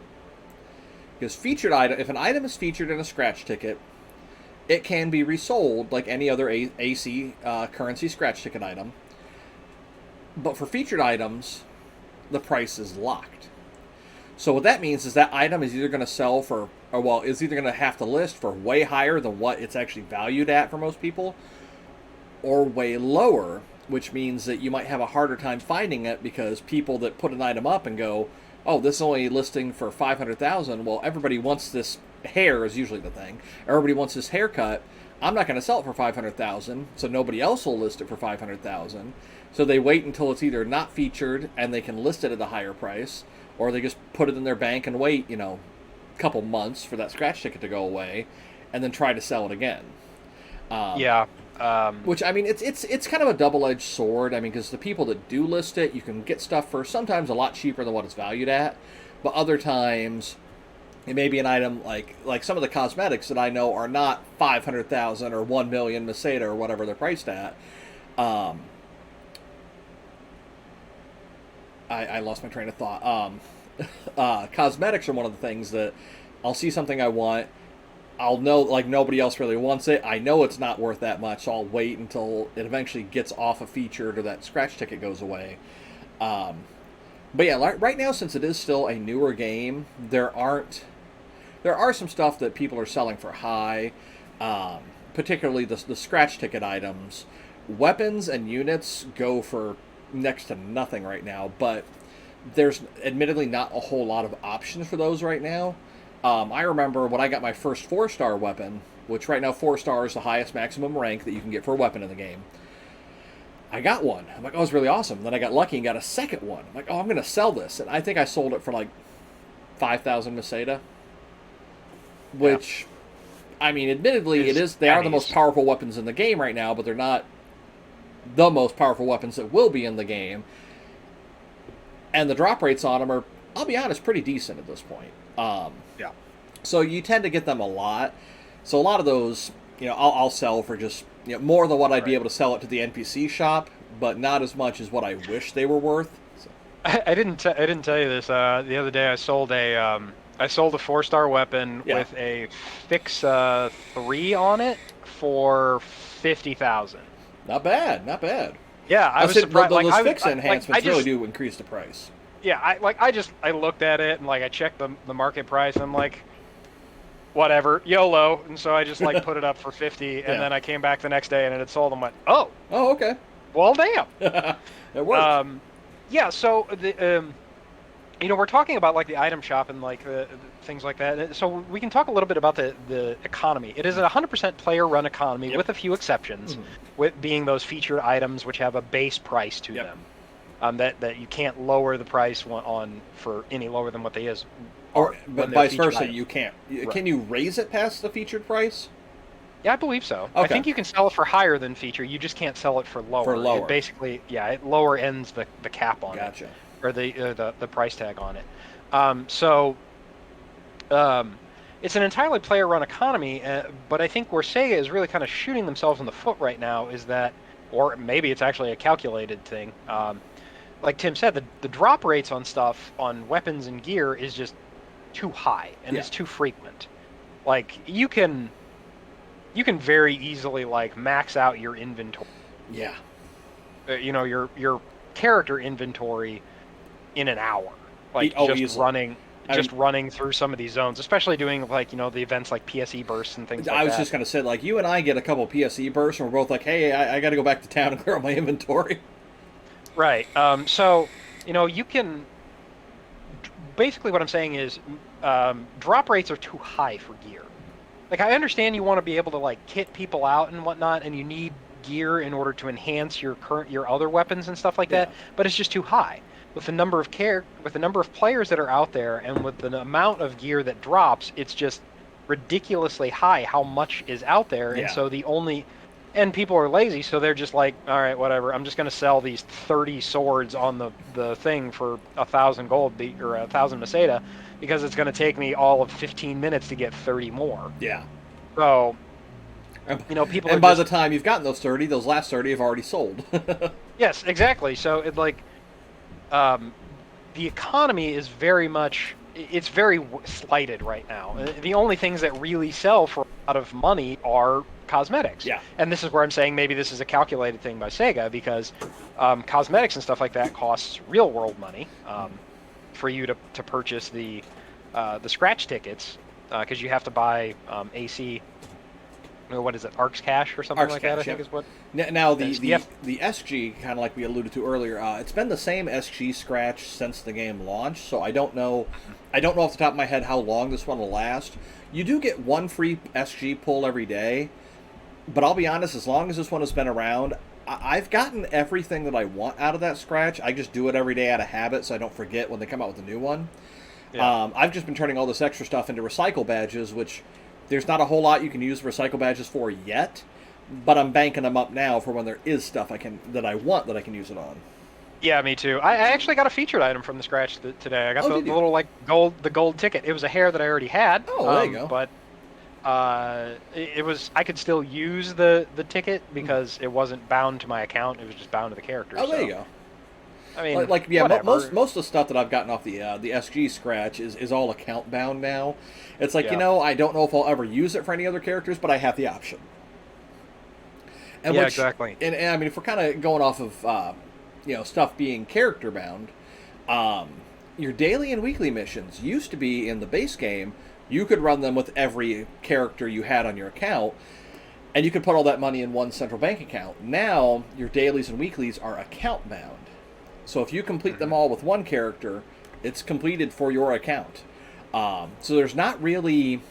Because if an item is featured in a scratch ticket, it can be resold like any other AC currency scratch ticket item. But for featured items, the price is locked. So what that means is that item is either going to sell for, or well, is either going to have to list for way higher than what it's actually valued at for most people, or way lower, which means that you might have a harder time finding it because people that put an item up and go, oh, this is only listing for 500,000. Well, everybody wants this hair is usually the thing. Everybody wants this haircut. I'm not going to sell it for 500,000, so nobody else will list it for 500,000. So they wait until it's either not featured and they can list it at a higher price, or they just put it in their bank and wait, a couple months for that scratch ticket to go away, and then try to sell it again. yeah. Which, I mean, it's kind of a double-edged sword. I mean, because the people that do list it, you can get stuff for sometimes a lot cheaper than what it's valued at, but other times it may be an item like some of the cosmetics that I know are not 500,000 or 1 million Meseta or whatever they're priced at. Um, I lost my train of thought. Cosmetics are one of the things that I'll see something I want. I'll know like nobody else really wants it. I know it's not worth that much, so I'll wait until it eventually gets off a featured or that scratch ticket goes away. Um, but yeah, right now since it is still a newer game, there are some stuff that people are selling for high, particularly the scratch ticket items. Weapons and units go for next to nothing right now, but there's admittedly not a whole lot of options for those right now. I remember when I got my first 4-star weapon, which right now 4-star is the highest maximum rank that you can get for a weapon in the game. I got one. I'm like, oh, it's really awesome. Then I got lucky and got a second one. I'm like, oh, I'm going to sell this. And I think I sold it for like 5,000 Meseta. Which, I mean, admittedly, they are the most powerful weapons in the game right now, but they're not the most powerful weapons that will be in the game. And the drop rates on them are, I'll be honest, pretty decent at this point. Yeah. So you tend to get them a lot. So a lot of those, I'll sell for just more than what I'd be able to sell it to the NPC shop, but not as much as what I wish they were worth. So. I didn't tell you this. The other day I sold a 4-star weapon with a fix 3 on it for 50,000. Not bad, not bad. Yeah, I was surprised. Those fix enhancements really do increase the price. Yeah, I looked at it and I checked the market price and I'm like, whatever, YOLO, and so I just put it up for 50, and then I came back the next day and it had sold and went, oh, okay, well, damn, it worked. Yeah, so the we're talking about the item shop and the things like that. So we can talk a little bit about the economy. It is a 100% player-run economy with a few exceptions, with being those featured items which have a base price to them. That you can't lower the price on for any lower than what they is. But vice versa, you can't. Right. Can you raise it past the featured price? Yeah, I believe so. Okay. I think you can sell it for higher than feature. You just can't sell it for lower. For lower. It basically, it lower ends the cap on it. Or the price tag on it. it's an entirely player-run economy. But I think where Sega is really kind of shooting themselves in the foot right now is that, or maybe it's actually a calculated thing. Like Tim said, the drop rates on stuff, on weapons and gear, is just too high and Yeah. it's too frequent. Like you can very easily like max out your inventory, Yeah. your character inventory in an hour, like Easily. I mean, just running through some of these zones, especially doing like the events like PSE bursts and things I like was that. just gonna say, like, you and I get a couple PSE bursts, and we're both like, "Hey, I got to go back to town and clear out my inventory." Right. So you can basically what I'm saying is drop rates are too high for gear. Like I understand you want to be able to like kit people out and whatnot, and you need gear in order to enhance your other weapons and stuff like Yeah. that, but it's just too high. With the number of with the number of players that are out there and with the amount of gear that drops, it's just ridiculously high how much is out there. And Yeah. so and people are lazy, so they're just like, all right, whatever. I'm just going to sell these 30 swords on the thing for 1,000 gold or 1,000 meseta because it's going to take me all of 15 minutes to get 30 more. Yeah. So, And, people are and by the just, time you've gotten those last 30 have already sold. yes, exactly. So it like, um, the economy is it's very slighted right now. The only things that really sell for a lot of money are cosmetics. Yeah. And this is where I'm saying maybe this is a calculated thing by Sega because cosmetics and stuff like that costs real world money for you to purchase the scratch tickets because you have to buy AC. What is it, Arcs Cash or something Arcs like Cash, that? I think yep. is what. Now Yeah. the SG, kind of like we alluded to earlier, it's been the same SG scratch since the game launched. So I don't know off the top of my head how long this one will last. You do get one free SG pull every day, but I'll be honest, as long as this one has been around, I've gotten everything that I want out of that scratch. I just do it every day out of habit, so I don't forget when they come out with a new one. Yeah. I've just been turning all this extra stuff into recycle badges, which there's not a whole lot you can use recycle badges for yet, but I'm banking them up now for when there is stuff that I want that I can use it on. Yeah, me too. I actually got a featured item from the scratch today. I got Oh, the did you? little like the gold ticket. It was a hair that I already had. Oh, there you go. But it was I could still use the ticket because it wasn't bound to my account. It was just bound to the character. Oh, there So you go. I mean, Yeah, whatever. most of the stuff that I've gotten off the SG scratch is all account bound now. It's like, Yeah. I don't know if I'll ever use it for any other characters, but I have the option. And Yeah, which, exactly. and I mean, if we're kind of going off of stuff being character bound, your daily and weekly missions used to be in the base game. You could run them with every character you had on your account, and you could put all that money in one central bank account. Now your dailies and weeklies are account bound. So if you complete them all with one character, it's completed for your account. So there's not really,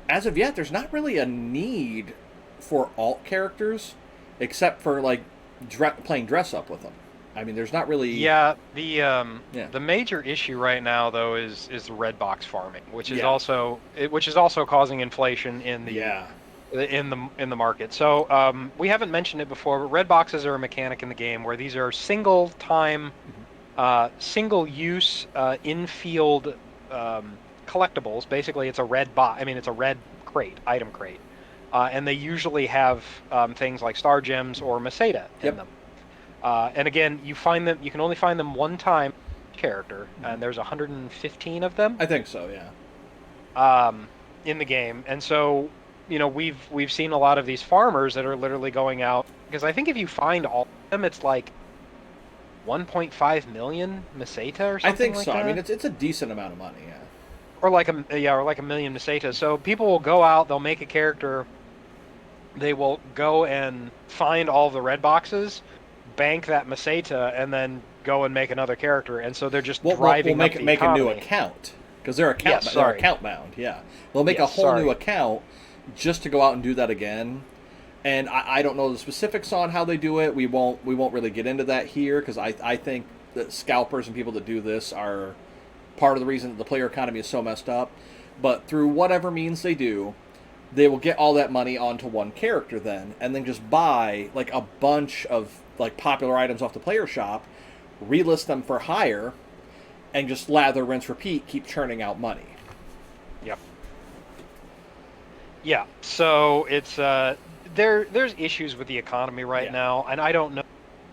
as of yet, there's not really a need for alt characters, except for like playing dress up with them. I mean, there's not really. Yeah, Yeah. the major issue right now though is the red box farming, which is Yeah. also causing inflation in the Yeah. in the market. So we haven't mentioned it before, but red boxes are a mechanic in the game where these are single use in-field collectibles. Basically, it's a red box. I mean, it's a red crate, item crate, and they usually have things like star gems or meseta in Yep. them. And again, you can only find them one time per character, and there's 115 of them I think so. Yeah. in the game. And so, we've seen a lot of these farmers that are literally going out because I think if you find all of them, it's like 1.5 million meseta or something I think like so. that. I mean, it's a decent amount of money. Yeah. Or like a million meseta. So people will go out, they'll make a character, they will go and find all the red boxes, bank that meseta, and then go and make another character. And so they're just driving We'll up the make a new economy. account because they're Yes, they're sorry. account bound. Yeah, they'll make a Yes, whole new sorry. account just to go out and do that again. And I don't know the specifics on how they do it. We won't really get into that here because I think that scalpers and people that do this are part of the reason that the player economy is so messed up. But through whatever means they do, they will get all that money onto one character then, and then just buy like a bunch of like popular items off the player shop, relist them for hire, and just lather, rinse, repeat, keep churning out money. Yep. Yeah. So it's there's issues with the economy right Yeah. now, and I don't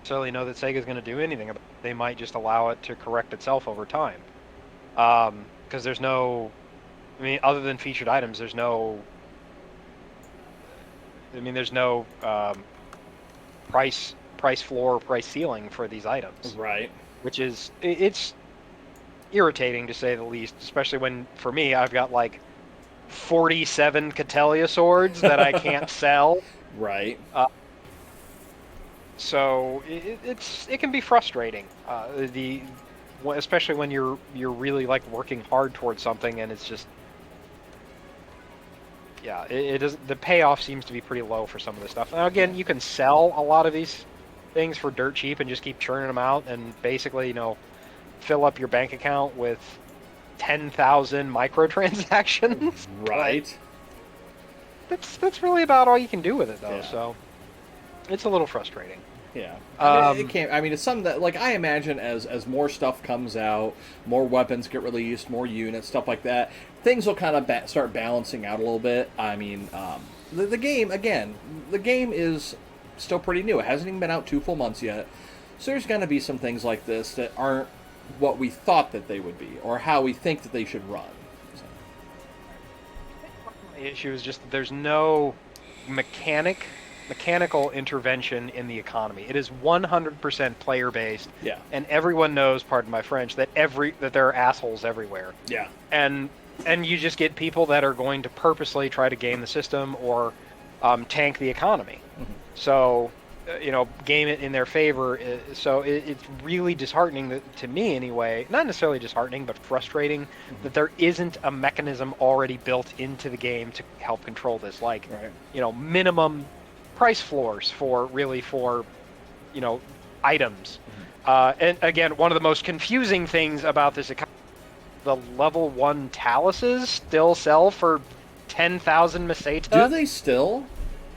necessarily know that Sega's going to do anything about it. They might just allow it to correct itself over time. Because there's no, I mean, other than featured items, there's no. I mean, there's no price floor, price ceiling for these items, Right. which is it's irritating to say the least. Especially when, for me, I've got like 47 Catalia swords that I can't sell. Right. So it can be frustrating. Especially when you're really like working hard towards something and it's just yeah, it is, the payoff seems to be pretty low for some of this stuff. Now again, you can sell a lot of these things for dirt cheap and just keep churning them out and basically, fill up your bank account with 10,000 microtransactions. Right. That's really about all you can do with it though. Yeah. So it's a little frustrating. Yeah, I mean, it can't. I mean, it's something that, like, I imagine as more stuff comes out, more weapons get released, more units, stuff like that, things will kind of start balancing out a little bit. I mean, the game again, the game is still pretty new. It hasn't even been out 2 full months yet, so there's going to be some things like this that aren't what we thought that they would be, or how we think that they should run. So. The issue is just that there's no mechanical intervention in the economy. It is 100% player based. Yeah. And everyone knows, pardon my French, that there are assholes everywhere. Yeah. And you just get people that are going to purposely try to game the system or tank the economy. Mm-hmm. So, game it in their favor. So it's really disheartening to me anyway. Not necessarily disheartening, but frustrating that there isn't a mechanism already built into the game to help control this. Like, minimum price floors for items. And again, one of the most confusing things about this economy, the level 1 Taluses still sell for 10,000 Meseta. Do they still?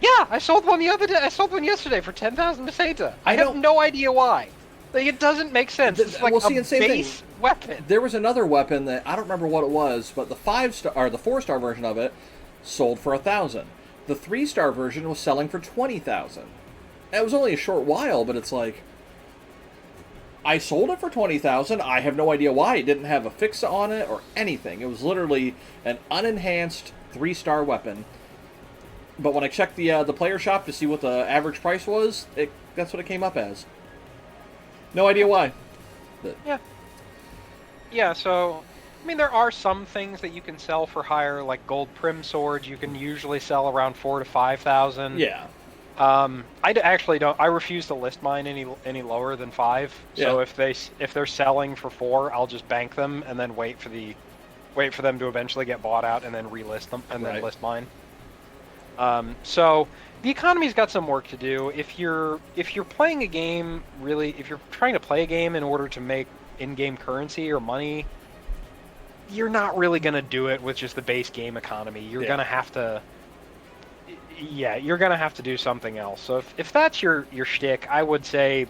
Yeah, I sold one the other day. I sold one yesterday for 10,000 Meseta. I have don't- no idea why. Like, it doesn't make sense. It's like a base weapon. There was another weapon that I don't remember what it was, but the 5-star or the 4-star version of it sold for 1,000. The 3-star version was selling for 20,000. It was only a short while, but it's like, I sold it for 20,000. I have no idea why. It didn't have a fix on it or anything. It was literally an unenhanced 3-star weapon. But when I checked the player shop to see what the average price was, that's what it came up as. No idea why. But. Yeah, so, I mean, there are some things that you can sell for higher, like gold prim swords. You can usually sell around 4,000 to 5,000. Yeah. Actually don't. I refuse to list mine any lower than 5. So if they're selling for 4, I'll just bank them and then wait for them to eventually get bought out and then relist them and then list mine. So the economy's got some work to do. If you're playing a game, really, if you're trying to play a game in order to make in-game currency or money, you're not really going to do it with just the base game economy. You're going to have to do something else. So if that's your shtick, I would say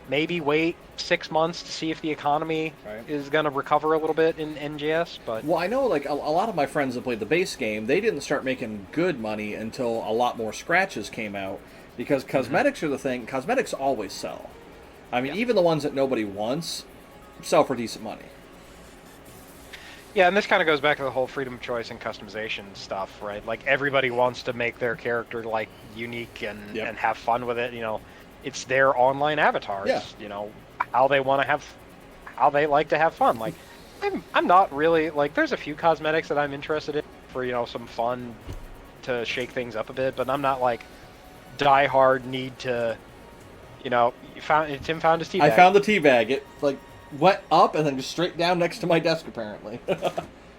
maybe wait 6 months to see if the economy is going to recover a little bit in NGS. But well, I know like a lot of my friends that played the base game, they didn't start making good money until a lot more scratches came out, because cosmetics are the thing. Cosmetics always sell. I mean, even the ones that nobody wants sell for decent money. Yeah, and this kind of goes back to the whole freedom of choice and customization stuff, right? Like, everybody wants to make their character like unique and have fun with it. It's their online avatars. Yeah. How they like to have fun. Like, I'm not really like. There's a few cosmetics that I'm interested in for some fun to shake things up a bit, but I'm not like die-hard need to. Tim found his tea bag. I found the tea bag. It like went up and then just straight down next to my desk apparently.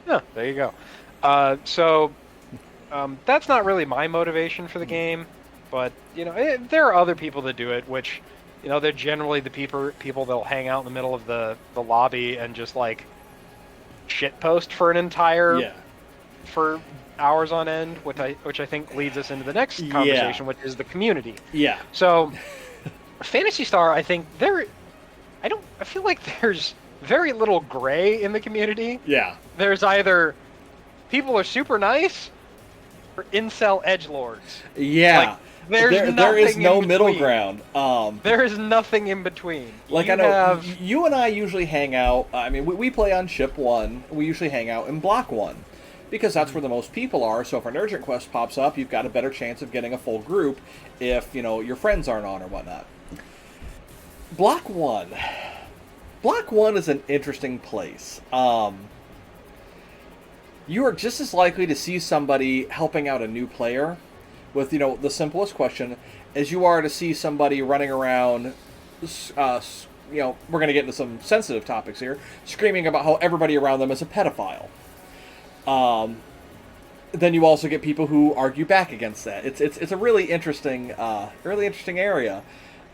Yeah, there you go. So that's not really my motivation for the game, but there are other people that do it, which they're generally the people that'll hang out in the middle of the lobby and just like shitpost for an entire for hours on end, which I think leads us into the next conversation, which is the community. Yeah. So Phantasy Star, I think I feel like there's very little gray in the community. Yeah. There's either people are super nice or incel edgelords. Yeah. Like, there is no in middle between. ground. There is nothing in between. Like, I know you and I usually hang out. I mean, we play on Ship 1. We usually hang out in Block 1. Because that's where the most people are, so if an urgent quest pops up, you've got a better chance of getting a full group if, your friends aren't on or whatnot. Block 1. Block 1 is an interesting place. You are just as likely to see somebody helping out a new player with, the simplest question as you are to see somebody running around, we're going to get into some sensitive topics here, screaming about how everybody around them is a pedophile. Then you also get people who argue back against that. It's a really interesting area.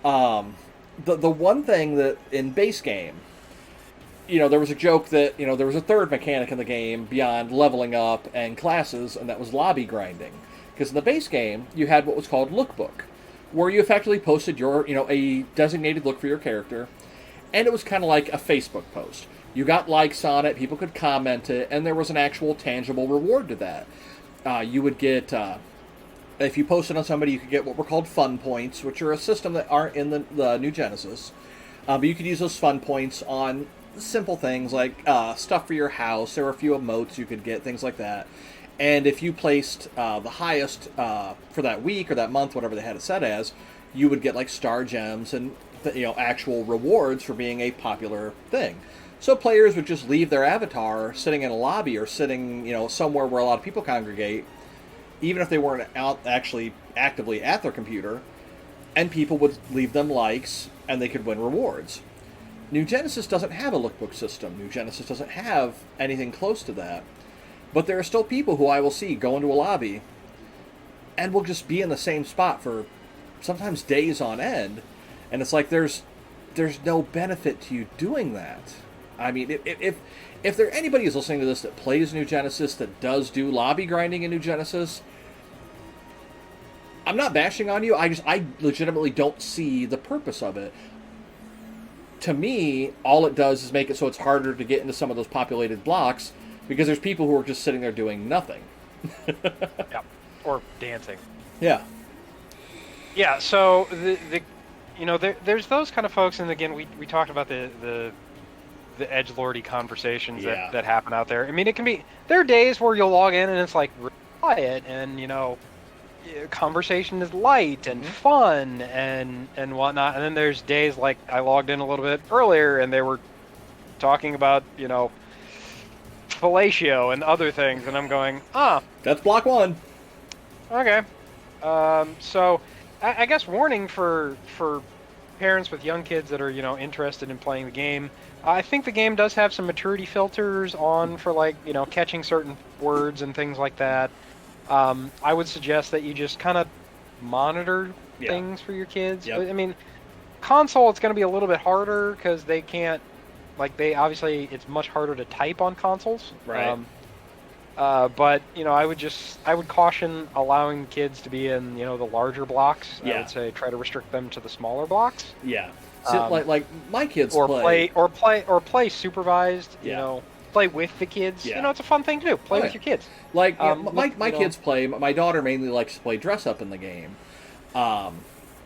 The one thing that in base game, there was a joke that there was a third mechanic in the game beyond leveling up and classes, and that was lobby grinding. Because in the base game, you had what was called lookbook, where you effectively posted your a designated look for your character, and it was kind of like a Facebook post. You got likes on it, people could comment it, and there was an actual tangible reward to that. You would get, if you posted on somebody, you could get what were called fun points, which are a system that aren't in the new Genesis. But you could use those fun points on simple things like stuff for your house. There were a few emotes you could get, things like that. And if you placed the highest for that week or that month, whatever they had it set as, you would get like star gems and actual rewards for being a popular thing. So players would just leave their avatar sitting in a lobby or sitting, somewhere where a lot of people congregate, even if they weren't out actually actively at their computer, and people would leave them likes and they could win rewards. New Genesis doesn't have a lookbook system. New Genesis doesn't have anything close to that. But there are still people who I will see go into a lobby and will just be in the same spot for sometimes days on end, and it's like there's no benefit to you doing that. I mean, if there anybody is listening to this that plays New Genesis, that does do lobby grinding in New Genesis, I'm not bashing on you. I legitimately don't see the purpose of it. To me, all it does is make it so it's harder to get into some of those populated blocks because there's people who are just sitting there doing nothing. Yeah, or dancing. Yeah. Yeah. So there's those kind of folks, and again, we talked about the edgelordy conversations that happen out there. I mean, there are days where you'll log in and it's like quiet and conversation is light and fun and whatnot, and then there's days like I logged in a little bit earlier and they were talking about fellatio and other things, and I'm going, that's block 1. Okay. So I guess warning for parents with young kids that are interested in playing the game. I think the game does have some maturity filters on for catching certain words and things like that. I would suggest that you just kind of monitor things for your kids. Yep. I mean, console, it's going to be a little bit harder because they can't, obviously it's much harder to type on consoles. Right. But I would caution allowing kids to be in the larger blocks. I would say try to restrict them to the smaller blocks. Yeah. So, like my kids play supervised. Yeah. Play with the kids. Yeah. It's a fun thing to do. Play with your kids. Like my kids play. My daughter mainly likes to play dress up in the game,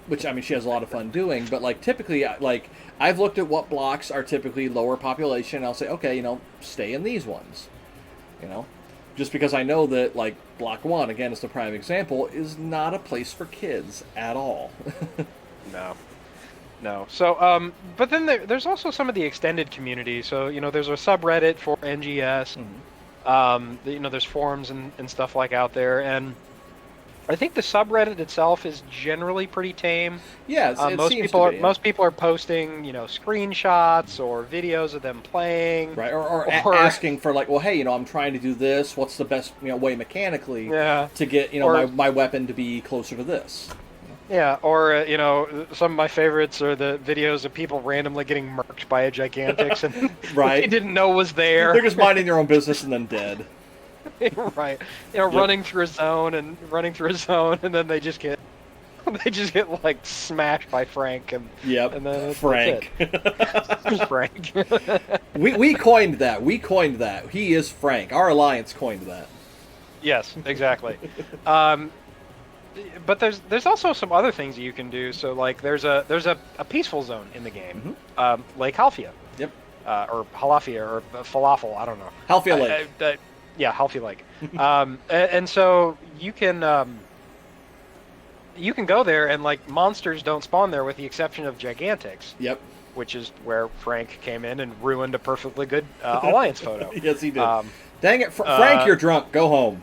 which I mean she has a lot of fun doing. But typically, I've looked at what blocks are typically lower population. And I'll say, okay, stay in these ones. Just because I know that block 1 again is the prime example is not a place for kids at all. No. So, but then there's also some of the extended community. So, there's a subreddit for NGS. Mm-hmm. There's forums and stuff out there. And I think the subreddit itself is generally pretty tame. Yeah, most people are posting, screenshots or videos of them playing. Right, or asking for well, hey, I'm trying to do this. What's the best way mechanically to get my weapon to be closer to this? Yeah, or some of my favorites are the videos of people randomly getting murked by a Gigantix and right. they didn't know was there. They're just minding their own business and then dead. Right. Running through a zone, and then they just get smashed by Frank and then Frank. Frank. we coined that. He is Frank. Our alliance coined that. Yes, exactly. um, but there's also some other things you can do. So like there's a peaceful zone in the game, Hmm. Lake Halfia, Yep. or Halafia or Falafel. I don't know. Halfia Lake. Yeah, Halfia Lake. And so you can go there and like monsters don't spawn there with the exception of Gigantics, Yep. which is where Frank came in and ruined a perfectly good alliance photo. Yes, he did. Um, Dang it, Frank, uh, you're drunk. Go home.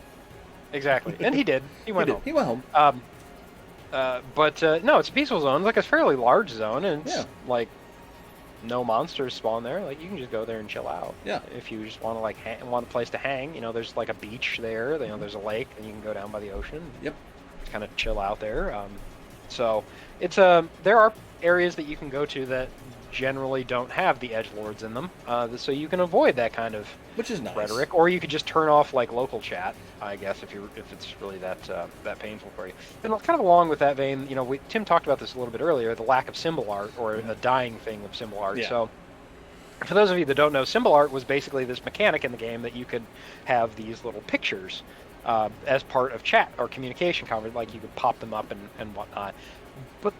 exactly, and he did. He He went did. home. He went home. But no, it's a peaceful zone. It's like a fairly large zone, and Yeah. it's like no monsters spawn there. Like you can just go there and chill out. Yeah. If you just want to like want a place to hang, there's like a beach there. There's a lake, and you can go down by the ocean. Yep. Kind of chill out there. So it's there are areas that you can go to that generally don't have the edgelords in them, so you can avoid that kind of Which is nice. rhetoric, or you could just turn off like local chat, I guess, if it's really that painful for you. And kind of along with that vein, Tim talked about this a little bit earlier, the lack of symbol art, or a dying thing of symbol art. Yeah. So for those of you that don't know, symbol art was basically this mechanic in the game that you could have these little pictures as part of chat or communication conversation, like you could pop them up and whatnot. But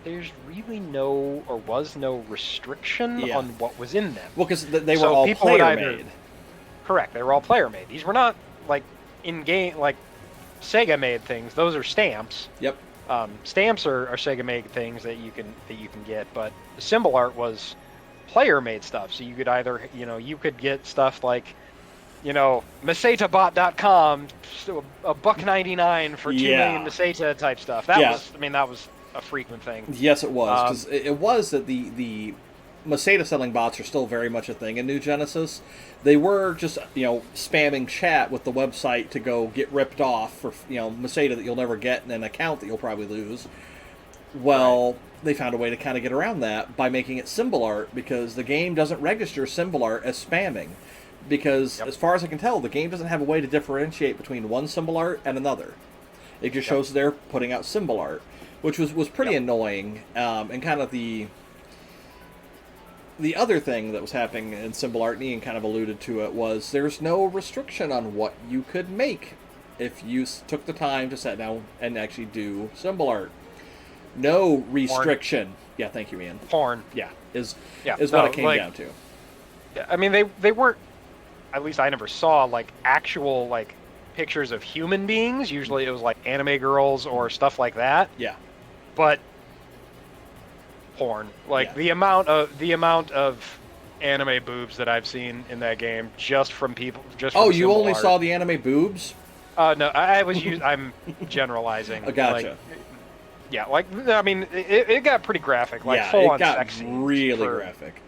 there's really was no restriction on what was in them. Well, because they were all player made. Correct, they were all player made. These were not like in game, like Sega made things. Those are stamps. Yep. Stamps are Sega made things that you can get, but the symbol art was player made stuff. So you could either you could get stuff like MasedaBot.com, $1.99 for 2 million Maseta type stuff. That was a frequent thing. Yes, it was, because it was that the Maseta selling bots are still very much a thing in New Genesis. They were just spamming chat with the website to go get ripped off for Maseta that you'll never get and an account that you'll probably lose. Well, they found a way to kind of get around that by making it symbol art, because the game doesn't register symbol art as spamming. Because as far as I can tell, the game doesn't have a way to differentiate between one symbol art and another. It just shows they're putting out symbol art, which was pretty annoying. And kind of the other thing that was happening in symbol art, and Ian kind of alluded to it, was there's no restriction on what you could make if you took the time to sit down and actually do symbol art. No restriction. Porn. Yeah, thank you, Ian. Porn. Yeah, is what it came down to. Yeah, I mean they weren't. At least I never saw like actual like pictures of human beings. Usually it was like anime girls or stuff like that. Yeah. But porn, like the amount of anime boobs that I've seen in that game, just from people. Oh, you only saw the anime boobs? No, I'm generalizing. Gotcha. I mean, it got pretty graphic, like full on sex scenes. Really graphic.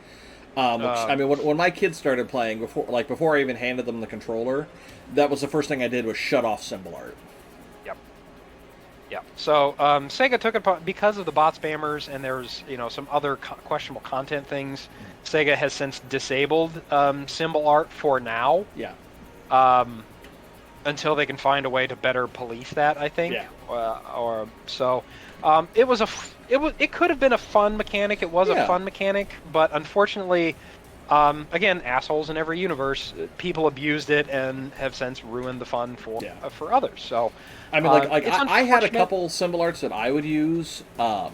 I mean, when my kids started playing, before I even handed them the controller, that was the first thing I did was shut off symbol art. Yep. So Sega took it because of the bot spammers, and there's some other questionable content things. Sega has since disabled symbol art for now. Yeah. Until they can find a way to better police that, I think. Yeah. It could have been a fun mechanic. It was a fun mechanic, but unfortunately, again, assholes in every universe, people abused it and have since ruined the fun for others. So, I mean, I had a couple symbol arts that I would use, but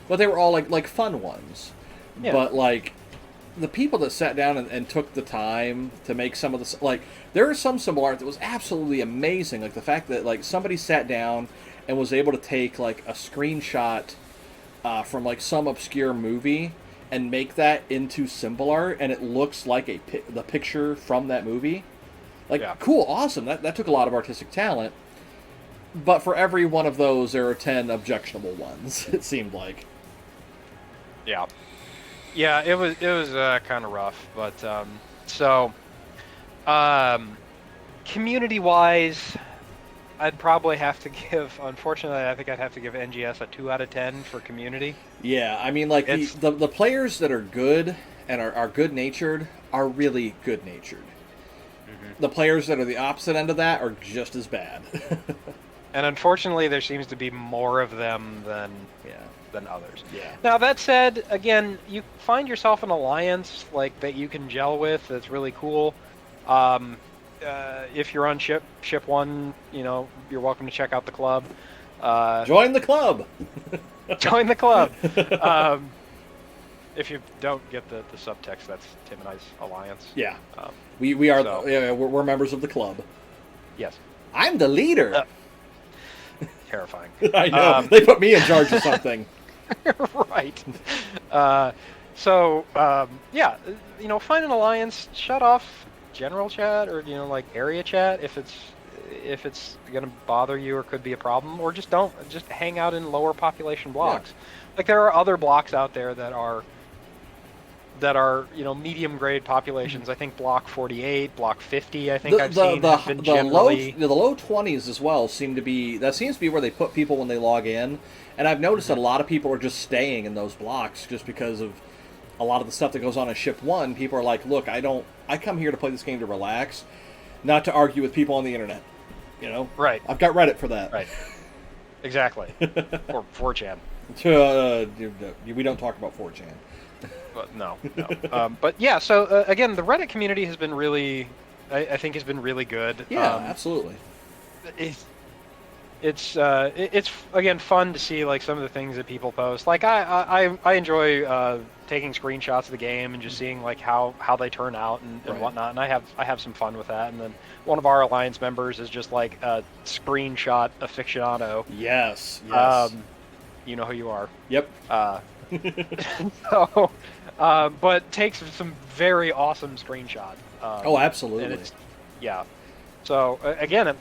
they were all like fun ones. Yeah. But like the people that sat down and took the time to make some of the there was some symbol art that was absolutely amazing. Like the fact that like somebody sat down and was able to take like a screenshot from like some obscure movie and make that into symbol art, and it looks like the picture from that movie. Cool, awesome. That took a lot of artistic talent. But for every one of those, there are 10 objectionable ones. It seemed like. Yeah, it was kind of rough, but community-wise, I'd probably have to give. Unfortunately, I think I'd have to give NGS a 2 out of 10 for community. Yeah, I mean, like the players that are good and are good-natured are really good-natured. Mm-hmm. The players that are the opposite end of that are just as bad. And unfortunately, there seems to be more of them than others. Yeah. Now that said, again, you find yourself an alliance that you can gel with. That's really cool. if you're on ship one, you're welcome to check out the club. Join the club. Join the club. If you don't get the subtext, that's Tim and I's alliance. Yeah, we are. So- Yeah, we're members of the club. Yes. I'm the leader. Terrifying. I know. They put me in charge of something. Right. Yeah, find an alliance, shut off general chat or like area chat if it's gonna bother you or could be a problem, or just hang out in lower population blocks. Yeah. Like there are other blocks out there that are medium grade populations. I think block 48, block 50. I think I've seen have been generally the low 20s as well seems to be where they put people when they log in, and I've noticed that a lot of people are just staying in those blocks just because of a lot of the stuff that goes on in Ship 1. People are like, look, I come here to play this game to relax, not to argue with people on the internet. Right. I've got Reddit for that. Right. Exactly. Or 4chan. We don't talk about 4chan. But no. But yeah, so again, the Reddit community has been really, I think, has been really good. Yeah, absolutely. It's again fun to see like some of the things that people post. Like I enjoy taking screenshots of the game and just seeing like how they turn out and Right. whatnot. And I have some fun with that. And then one of our alliance members is just like a screenshot aficionado. Yes. You know who you are. Yep. So, but takes some very awesome screenshots. Oh, absolutely. And yeah. So again, it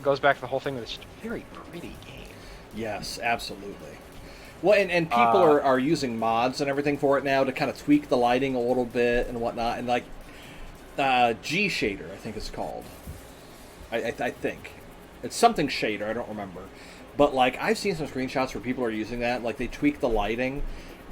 goes back to the whole thing that it's just a very pretty game. Yes, absolutely. Well, and people are using mods and everything for it now to kind of tweak the lighting a little bit and whatnot. And like G Shader, I think it's called. I think it's something shader. I don't remember. But like I've seen some screenshots where people are using that. Like they tweak the lighting,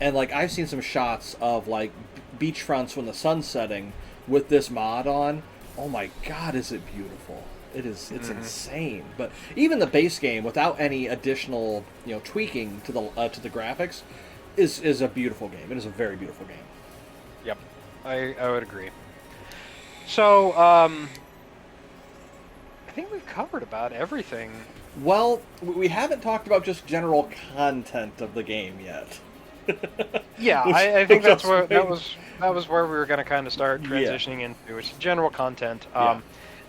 and like I've seen some shots of like beachfronts when the sun's setting with this mod on. Oh my God, is it beautiful! It's insane. But even the base game, without any additional tweaking to the graphics, is a beautiful game. It is a very beautiful game. Yep, I would agree. So I think we've covered about everything. Well, we haven't talked about just general content of the game yet. Yeah, I think that was where we were going to kind of start transitioning into, which is general content.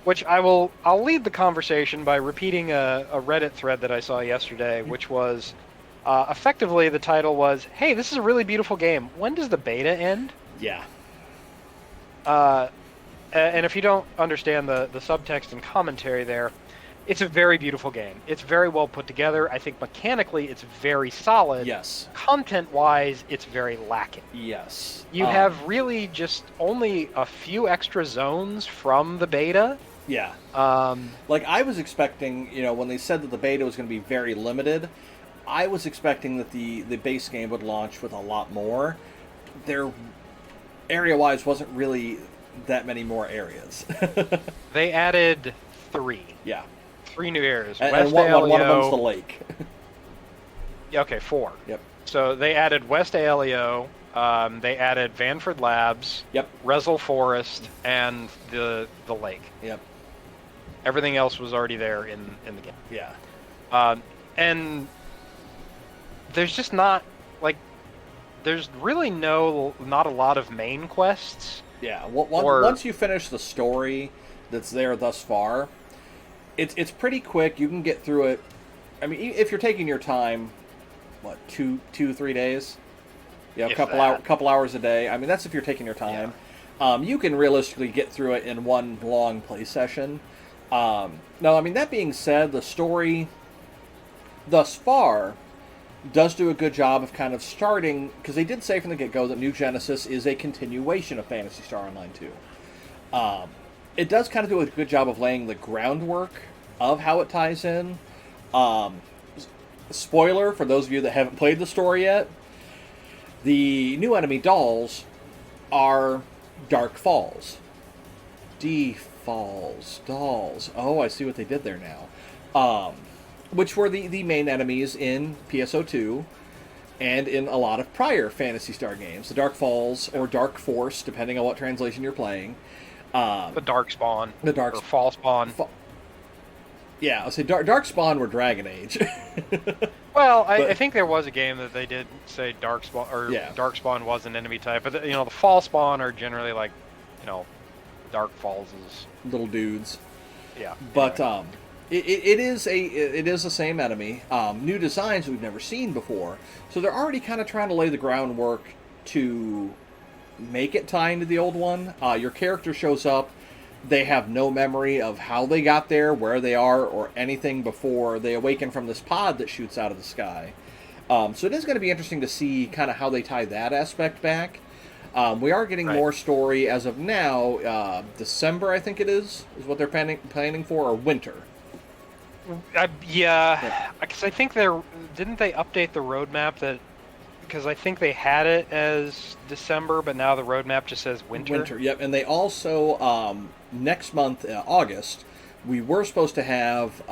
Which I'll lead the conversation by repeating a Reddit thread that I saw yesterday, which was effectively the title was, "Hey, this is a really beautiful game. When does the beta end?" Yeah. And if you don't understand the subtext and commentary there, it's a very beautiful game. It's very well put together. I think mechanically it's very solid. Yes. Content-wise, it's very lacking. Yes. You have really just only a few extra zones from the beta. Yeah. Like I was expecting, when they said that the beta was going to be very limited, I was expecting that the base game would launch with a lot more. There, area-wise, wasn't really that many more areas. They added 3. Yeah. 3 new areas. And West one of them's the lake. Yeah, okay, 4. Yep. So they added West Alio, they added Vanford Labs, Yep. Resel Forest, and the lake. Yep. Everything else was already there in the game. Yeah. And there's just not, there's really not a lot of main quests. Yeah. Once you finish the story that's there thus far, it's pretty quick. You can get through it. I mean, if you're taking your time, 2-3 days? Yeah, a couple hours a day. I mean, that's if you're taking your time. Yeah. You can realistically get through it in one long play session. No, I mean, that being said, the story thus far does do a good job of kind of starting, because they did say from the get-go that New Genesis is a continuation of Phantasy Star Online 2. It does kind of do a good job of laying the groundwork of how it ties in. Spoiler for those of you that haven't played the story yet, the new enemy dolls are Dark Falls. Dolls. Oh, I see what they did there now. Which were the main enemies in PSO 2 and in a lot of prior Phantasy Star games. The Dark Falls, or Dark Force, depending on what translation you're playing, The dark spawn The dark or fall spawn. Yeah, I'll say Dark Spawn were Dragon Age. Well, I But think there was a game that they did say dark spawn or yeah, dark spawn was an enemy type, but the fall spawn are generally like, you know, dark falls is little dudes. yeah. But Anyway. it is the same enemy. New designs we've never seen before, so they're already kind of trying to lay the groundwork to make it tie into the old one. Your character shows up. They have no memory of how they got there, where they are, or anything before they awaken from this pod that shoots out of the sky. So it is going to be interesting to see kind of how they tie that aspect back. We are getting Right. more story as of now. December, I think it is what they're planning for, or winter. Yeah, Yeah. because I think didn't they update the roadmap that because I think they had it as December, but now the roadmap just says winter. Winter, yep. And they also next month, August, we were supposed to have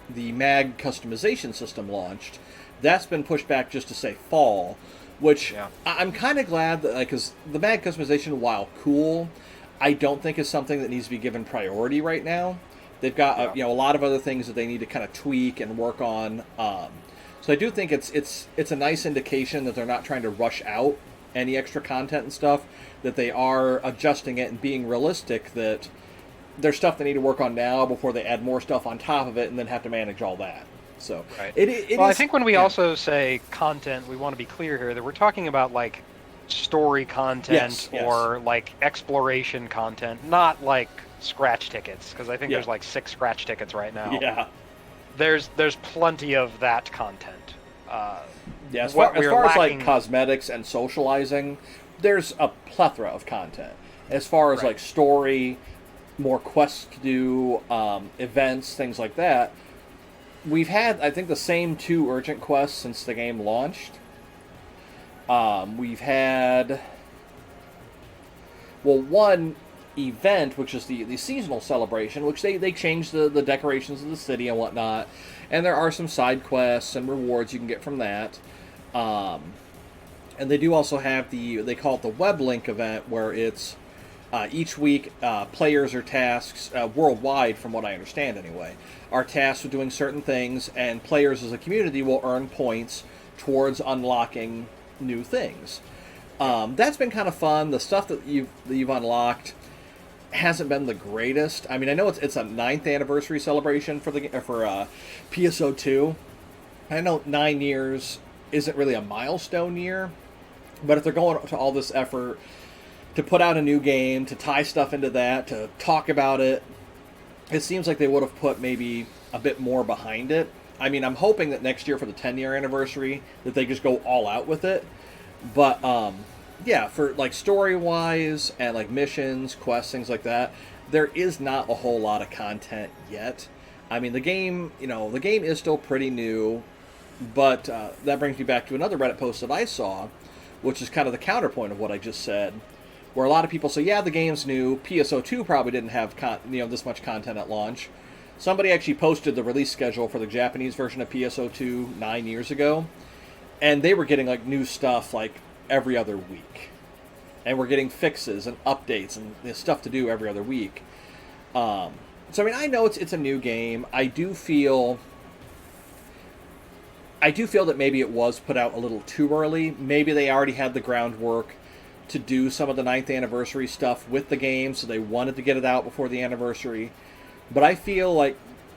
the mag customization system launched. That's been pushed back just to say fall, which Yeah. I'm kind of glad that, because the mag customization, while cool, I don't think is something that needs to be given priority right now. They've got Yeah. a lot of other things that they need to kind of tweak and work on. So I do think it's a nice indication that they're not trying to rush out any extra content and stuff. That they are adjusting it and being realistic. That there's stuff they need to work on now before they add more stuff on top of it and then have to manage all that. So Right. it Well, I is- think when we yeah. also say content, we want to be clear here that we're talking about like story content Yes. or like exploration content, not like scratch tickets. Because I think Yeah. there's like 6 scratch tickets right now. Yeah. There's plenty of that content. Yeah, as What far, as, we're far as lacking- like cosmetics and socializing, there's a plethora of content. As far as Right. like story, more quests to do, events, things like that, we've had, I think, the same 2 urgent quests since the game launched. We've had, well, one event, which is the seasonal celebration, which they changed the decorations of the city and whatnot. And there are some side quests and rewards you can get from that. And they do also have they call it the web link event, where it's each week players are tasked, worldwide, from what I understand anyway, are tasked with doing certain things, and players as a community will earn points towards unlocking new things. That's been kind of fun. The stuff that you've unlocked hasn't been the greatest. I mean, I know it's a 9th anniversary celebration for PSO 2. I know 9 years isn't really a milestone year, but if they're going to all this effort to put out a new game, to tie stuff into that, to talk about it, it seems like they would have put maybe a bit more behind it. I mean, I'm hoping that next year for the 10-year anniversary that they just go all out with it. But yeah, for like story-wise and like missions, quests, things like that, there is not a whole lot of content yet. I mean, the game is still pretty new, but that brings me back to another Reddit post that I saw, which is kind of the counterpoint of what I just said, where a lot of people say, yeah, the game's new. PSO 2 probably didn't have this much content at launch. Somebody actually posted the release schedule for the Japanese version of PSO 2 9 years ago, and they were getting like new stuff like every other week, and we're getting fixes and updates and stuff to do every other week. So I mean, I know it's a new game. I do feel that maybe it was put out a little too early. Maybe they already had the groundwork to do some of the 9th anniversary stuff with the game, so they wanted to get it out before the anniversary. But I feel like,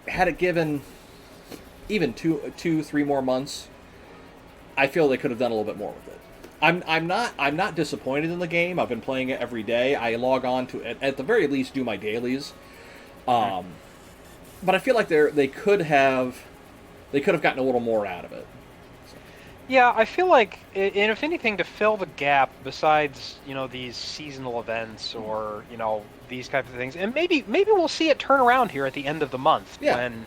had it given even 2-3 more months, I feel they could have done a little bit more with it. I'm not disappointed in the game. I've been playing it every day. I log on to it, at the very least, do my dailies. But I feel like they could have gotten a little more out of it. Yeah, I feel like, and if anything, to fill the gap, besides these seasonal events or these types of things, and maybe we'll see it turn around here at the end of the month when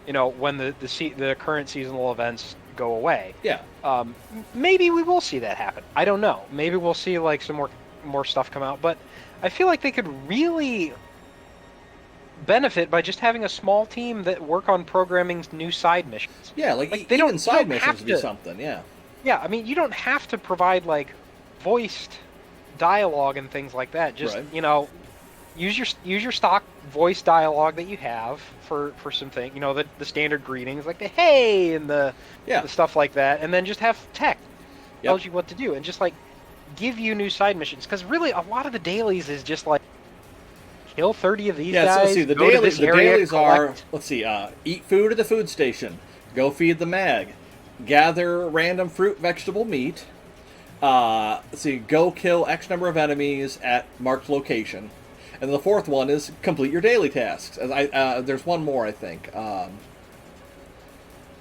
the current seasonal events go away. Yeah. Maybe we will see that happen. I don't know. Maybe we'll see like some more stuff come out, but I feel like they could really benefit by just having a small team that work on programming new side missions. Yeah, like they even don't side have missions would be to- something. Yeah. Yeah, I mean, you don't have to provide like voiced dialogue and things like that. Just Right. use your stock voice dialogue that you have for something. The standard greetings like the hey and the Yeah. stuff like that, and then just have text Yep. tells you what to do, and just like give you new side missions. Because really, a lot of the dailies is just like kill 30 of these Yeah, so guys. let's see. Go to this The area, dailies are, collect. let's see, eat food at the food station, go feed the mag, gather random fruit, vegetable, meat. Let's see, go kill X number of enemies at marked location. And the fourth one is complete your daily tasks. There's one more, I think.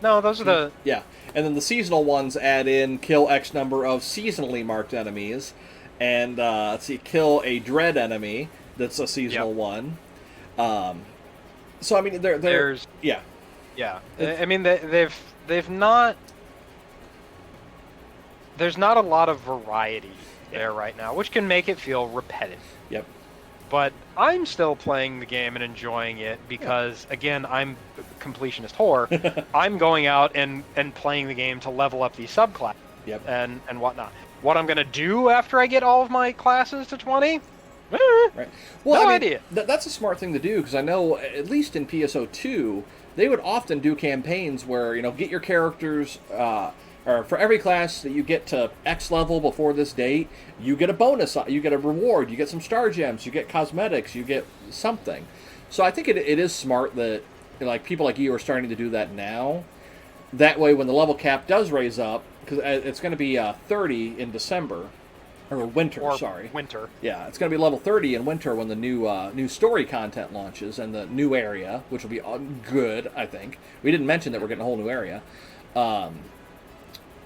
No, those are the Yeah, and then the seasonal ones add in kill X number of seasonally marked enemies, and let's see, kill a dread enemy. That's a seasonal one. So I mean, there's yeah. yeah. I mean they've not. There's not a lot of variety there right now, which can make it feel repetitive. Yep. But I'm still playing the game and enjoying it because, again, I'm a completionist whore. I'm going out and playing the game to level up these subclasses and whatnot. What I'm going to do after I get all of my classes to 20? Right. Well, no I mean, idea. That's a smart thing to do because I know, at least in PSO 2, they would often do campaigns where, get your characters... or for every class that you get to X level before this date, you get a bonus, you get a reward, you get some star gems, you get cosmetics, you get something. So I think it is smart that people like you are starting to do that now. That way, when the level cap does raise up, because it's going to be 30 in December, or winter, sorry. Winter. Yeah, it's going to be level 30 in winter when the new story content launches and the new area, which will be good, I think. We didn't mention that we're getting a whole new area.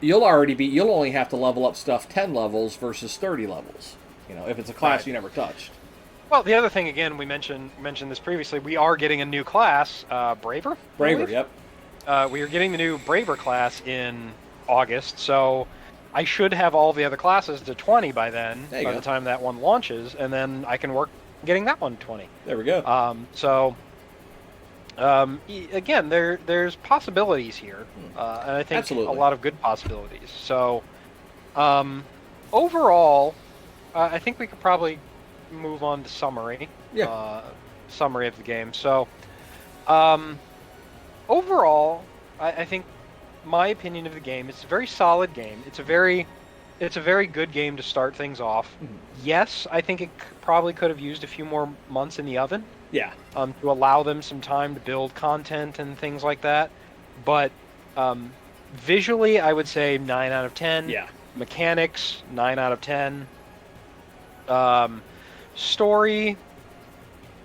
You'll only have to level up stuff 10 levels versus 30 levels. If it's a class you never touched. Well, the other thing, again, we mentioned this previously, we are getting a new class, Braver? Braver, yep. We are getting the new Braver class in August, so I should have all the other classes to 20 by then, by the time that one launches, and then I can work getting that one to 20. There we go. Again, there's possibilities here, and I think Absolutely. a lot of good possibilities. So, overall, I think we could probably move on to summary. Yeah. Summary of the game. So, overall, I think my opinion of the game, it's a very solid game. It's a very good game to start things off. Mm-hmm. Yes, I think it probably could have used a few more months in the oven. Yeah. To allow them some time to build content and things like that. But visually, I would say 9 out of 10. Yeah. Mechanics, 9 out of 10. Story,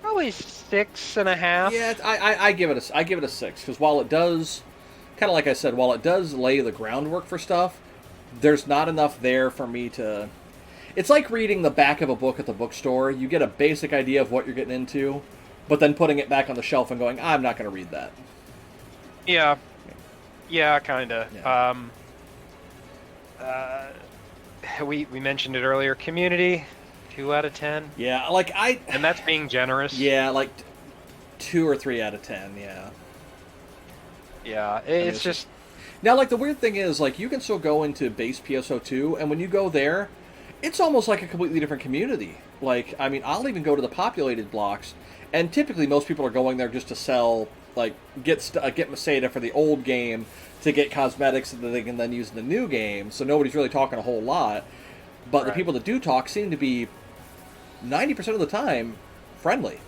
probably 6.5. Yeah, I give it a 6 because while it does, kind of like I said, while it does lay the groundwork for stuff, there's not enough there for me to. It's like reading the back of a book at the bookstore. You get a basic idea of what you're getting into, but then putting it back on the shelf and going, I'm not going to read that. Yeah, kind of. Yeah. We mentioned it earlier. Community, 2 out of 10. Yeah, and that's being generous. Yeah, 2 or 3 out of 10. Yeah. Yeah, it's just. Now, the weird thing is, you can still go into base PSO2, and when you go there, it's almost like a completely different community. I'll even go to the populated blocks, and typically most people are going there just to sell, get Masada for the old game to get cosmetics that they can then use in the new game, so nobody's really talking a whole lot. But the people that do talk seem to be, 90% of the time, friendly.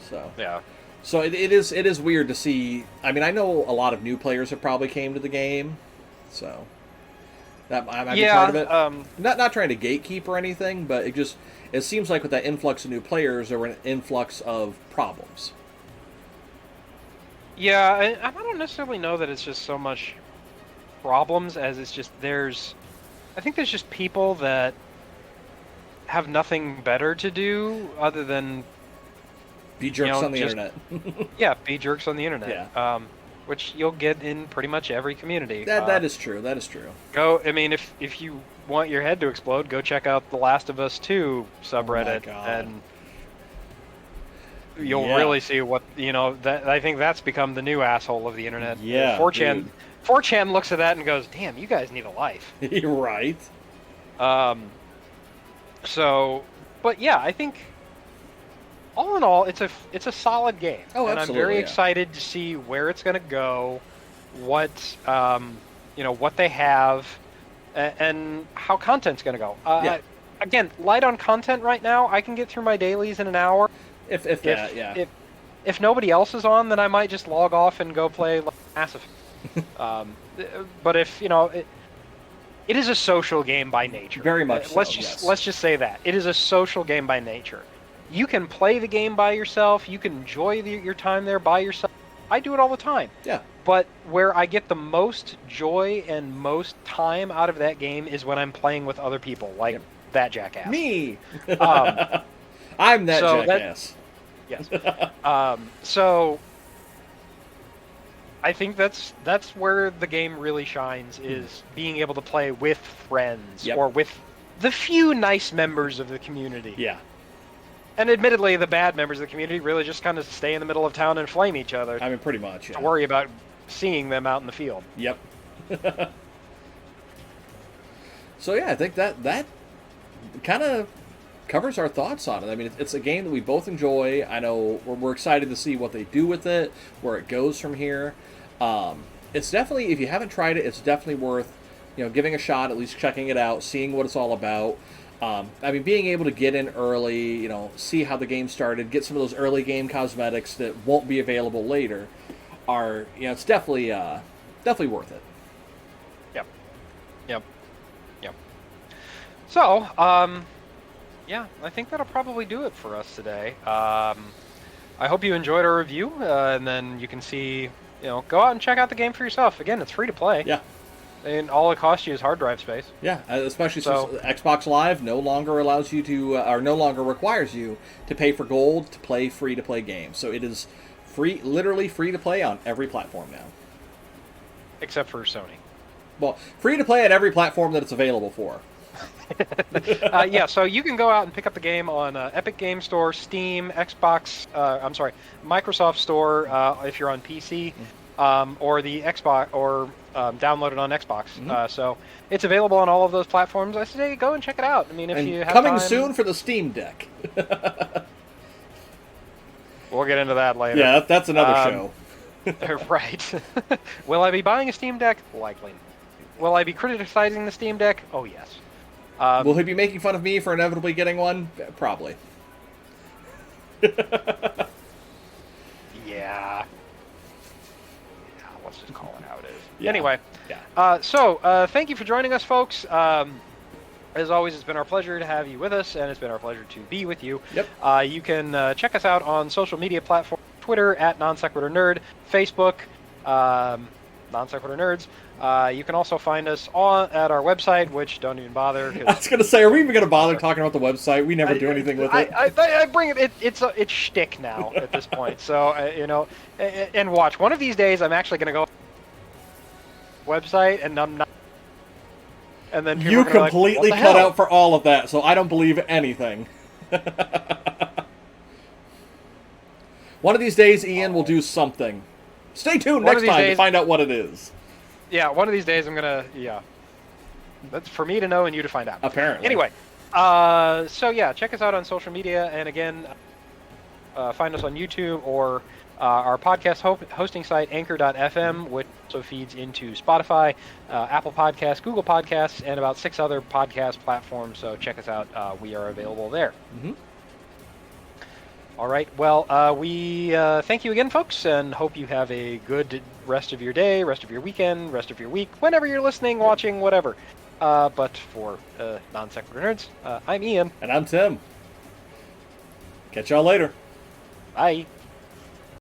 So yeah. So it is weird to see. I mean, I know a lot of new players have probably came to the game, so that might be part of it. Not trying to gatekeep or anything, but it seems like with that influx of new players, there were an influx of problems. Yeah, I don't necessarily know that it's just so much problems as it's just I think there's just people that have nothing better to do other than be jerks on the internet. Yeah, be jerks on the internet. Yeah. Which you'll get in pretty much every community. That is true. That is true. If you want your head to explode, go check out the Last of Us 2 subreddit, and you'll really see what That I think that's become the new asshole of the internet. Yeah. 4chan looks at that and goes, "Damn, you guys need a life." You're right. So, but yeah, I think all in all, it's a solid game, Oh, and I'm very absolutely, yeah. excited to see where it's going to go, what what they have, and how content's going to go. Yeah. Again, light on content right now. I can get through my dailies in an hour. If that, yeah. If nobody else is on, then I might just log off and go play like, Mass Effect. But if it is a social game by nature. Very much so, yes. Let's just say that it is a social game by nature. You can play the game by yourself. You can enjoy your time there by yourself. I do it all the time. Yeah. But where I get the most joy and most time out of that game is when I'm playing with other people, like that jackass. Me. Um, I'm that so jackass. Yes. So I think that's where the game really shines, is being able to play with friends or with the few nice members of the community. Yeah. And admittedly, the bad members of the community really just kind of stay in the middle of town and flame each other. I mean, pretty much. Yeah. To worry about seeing them out in the field. Yep. So yeah, I think that kind of covers our thoughts on it. I mean, it's a game that we both enjoy. I know we're excited to see what they do with it, where it goes from here. It's definitely, if you haven't tried it, it's definitely worth giving a shot, at least checking it out, seeing what it's all about. I mean, being able to get in early, see how the game started, get some of those early game cosmetics that won't be available later, are it's definitely worth it. Yep. So, yeah, I think that'll probably do it for us today. I hope you enjoyed our review, and then you can see, go out and check out the game for yourself. Again, it's free to play. Yeah. And all it costs you is hard drive space. Yeah, especially since Xbox Live no longer allows you to, or no longer requires you to pay for gold to play free-to-play games. So it is free, literally free to play on every platform now. Except for Sony. Well, free to play at every platform that it's available for. Yeah, so you can go out and pick up the game on Epic Game Store, Steam, Microsoft Store if you're on PC, or the Xbox, or download it on Xbox. So it's available on all of those platforms. I say go and check it out. I mean, if you have coming time, soon for the Steam Deck. We'll get into that later. Yeah, that's another show. Right. Will I be buying a Steam Deck? Likely. Will I be criticizing the Steam Deck? Oh, yes. Will he be making fun of me for inevitably getting one? Probably. Yeah. Let's just call it how it is. Yeah. Anyway. Yeah. Thank you for joining us, folks. As always, it's been our pleasure to have you with us, and it's been our pleasure to be with you. Yep. You can check us out on social media platforms: Twitter at NonSequiturNerd, Facebook, NonSequiturNerds. You can also find us at our website, which don't even bother. I was going to say, are we even going to bother talking about the website? We never do anything with it. I bring it. It's shtick now at this point. So and watch. One of these days, I'm actually going to go website, and I'm not. And then you completely cut out for all of that, so I don't believe anything. One of these days, Ian will do something. Stay tuned next time to find out what it is. Yeah, one of these days I'm gonna. Yeah, that's for me to know and you to find out. Apparently. Anyway, so yeah, check us out on social media, and again, find us on YouTube or our podcast hosting site, Anchor.fm, which also feeds into Spotify, Apple Podcasts, Google Podcasts, and about 6 other podcast platforms. So check us out. We are available there. Mm-hmm. All right. Well, we thank you again, folks, and hope you have a good rest of your day, rest of your weekend, rest of your week, whenever you're listening, watching, whatever. But for Non Sequitur Nerds, I'm Ian. And I'm Tim. Catch y'all later. Bye.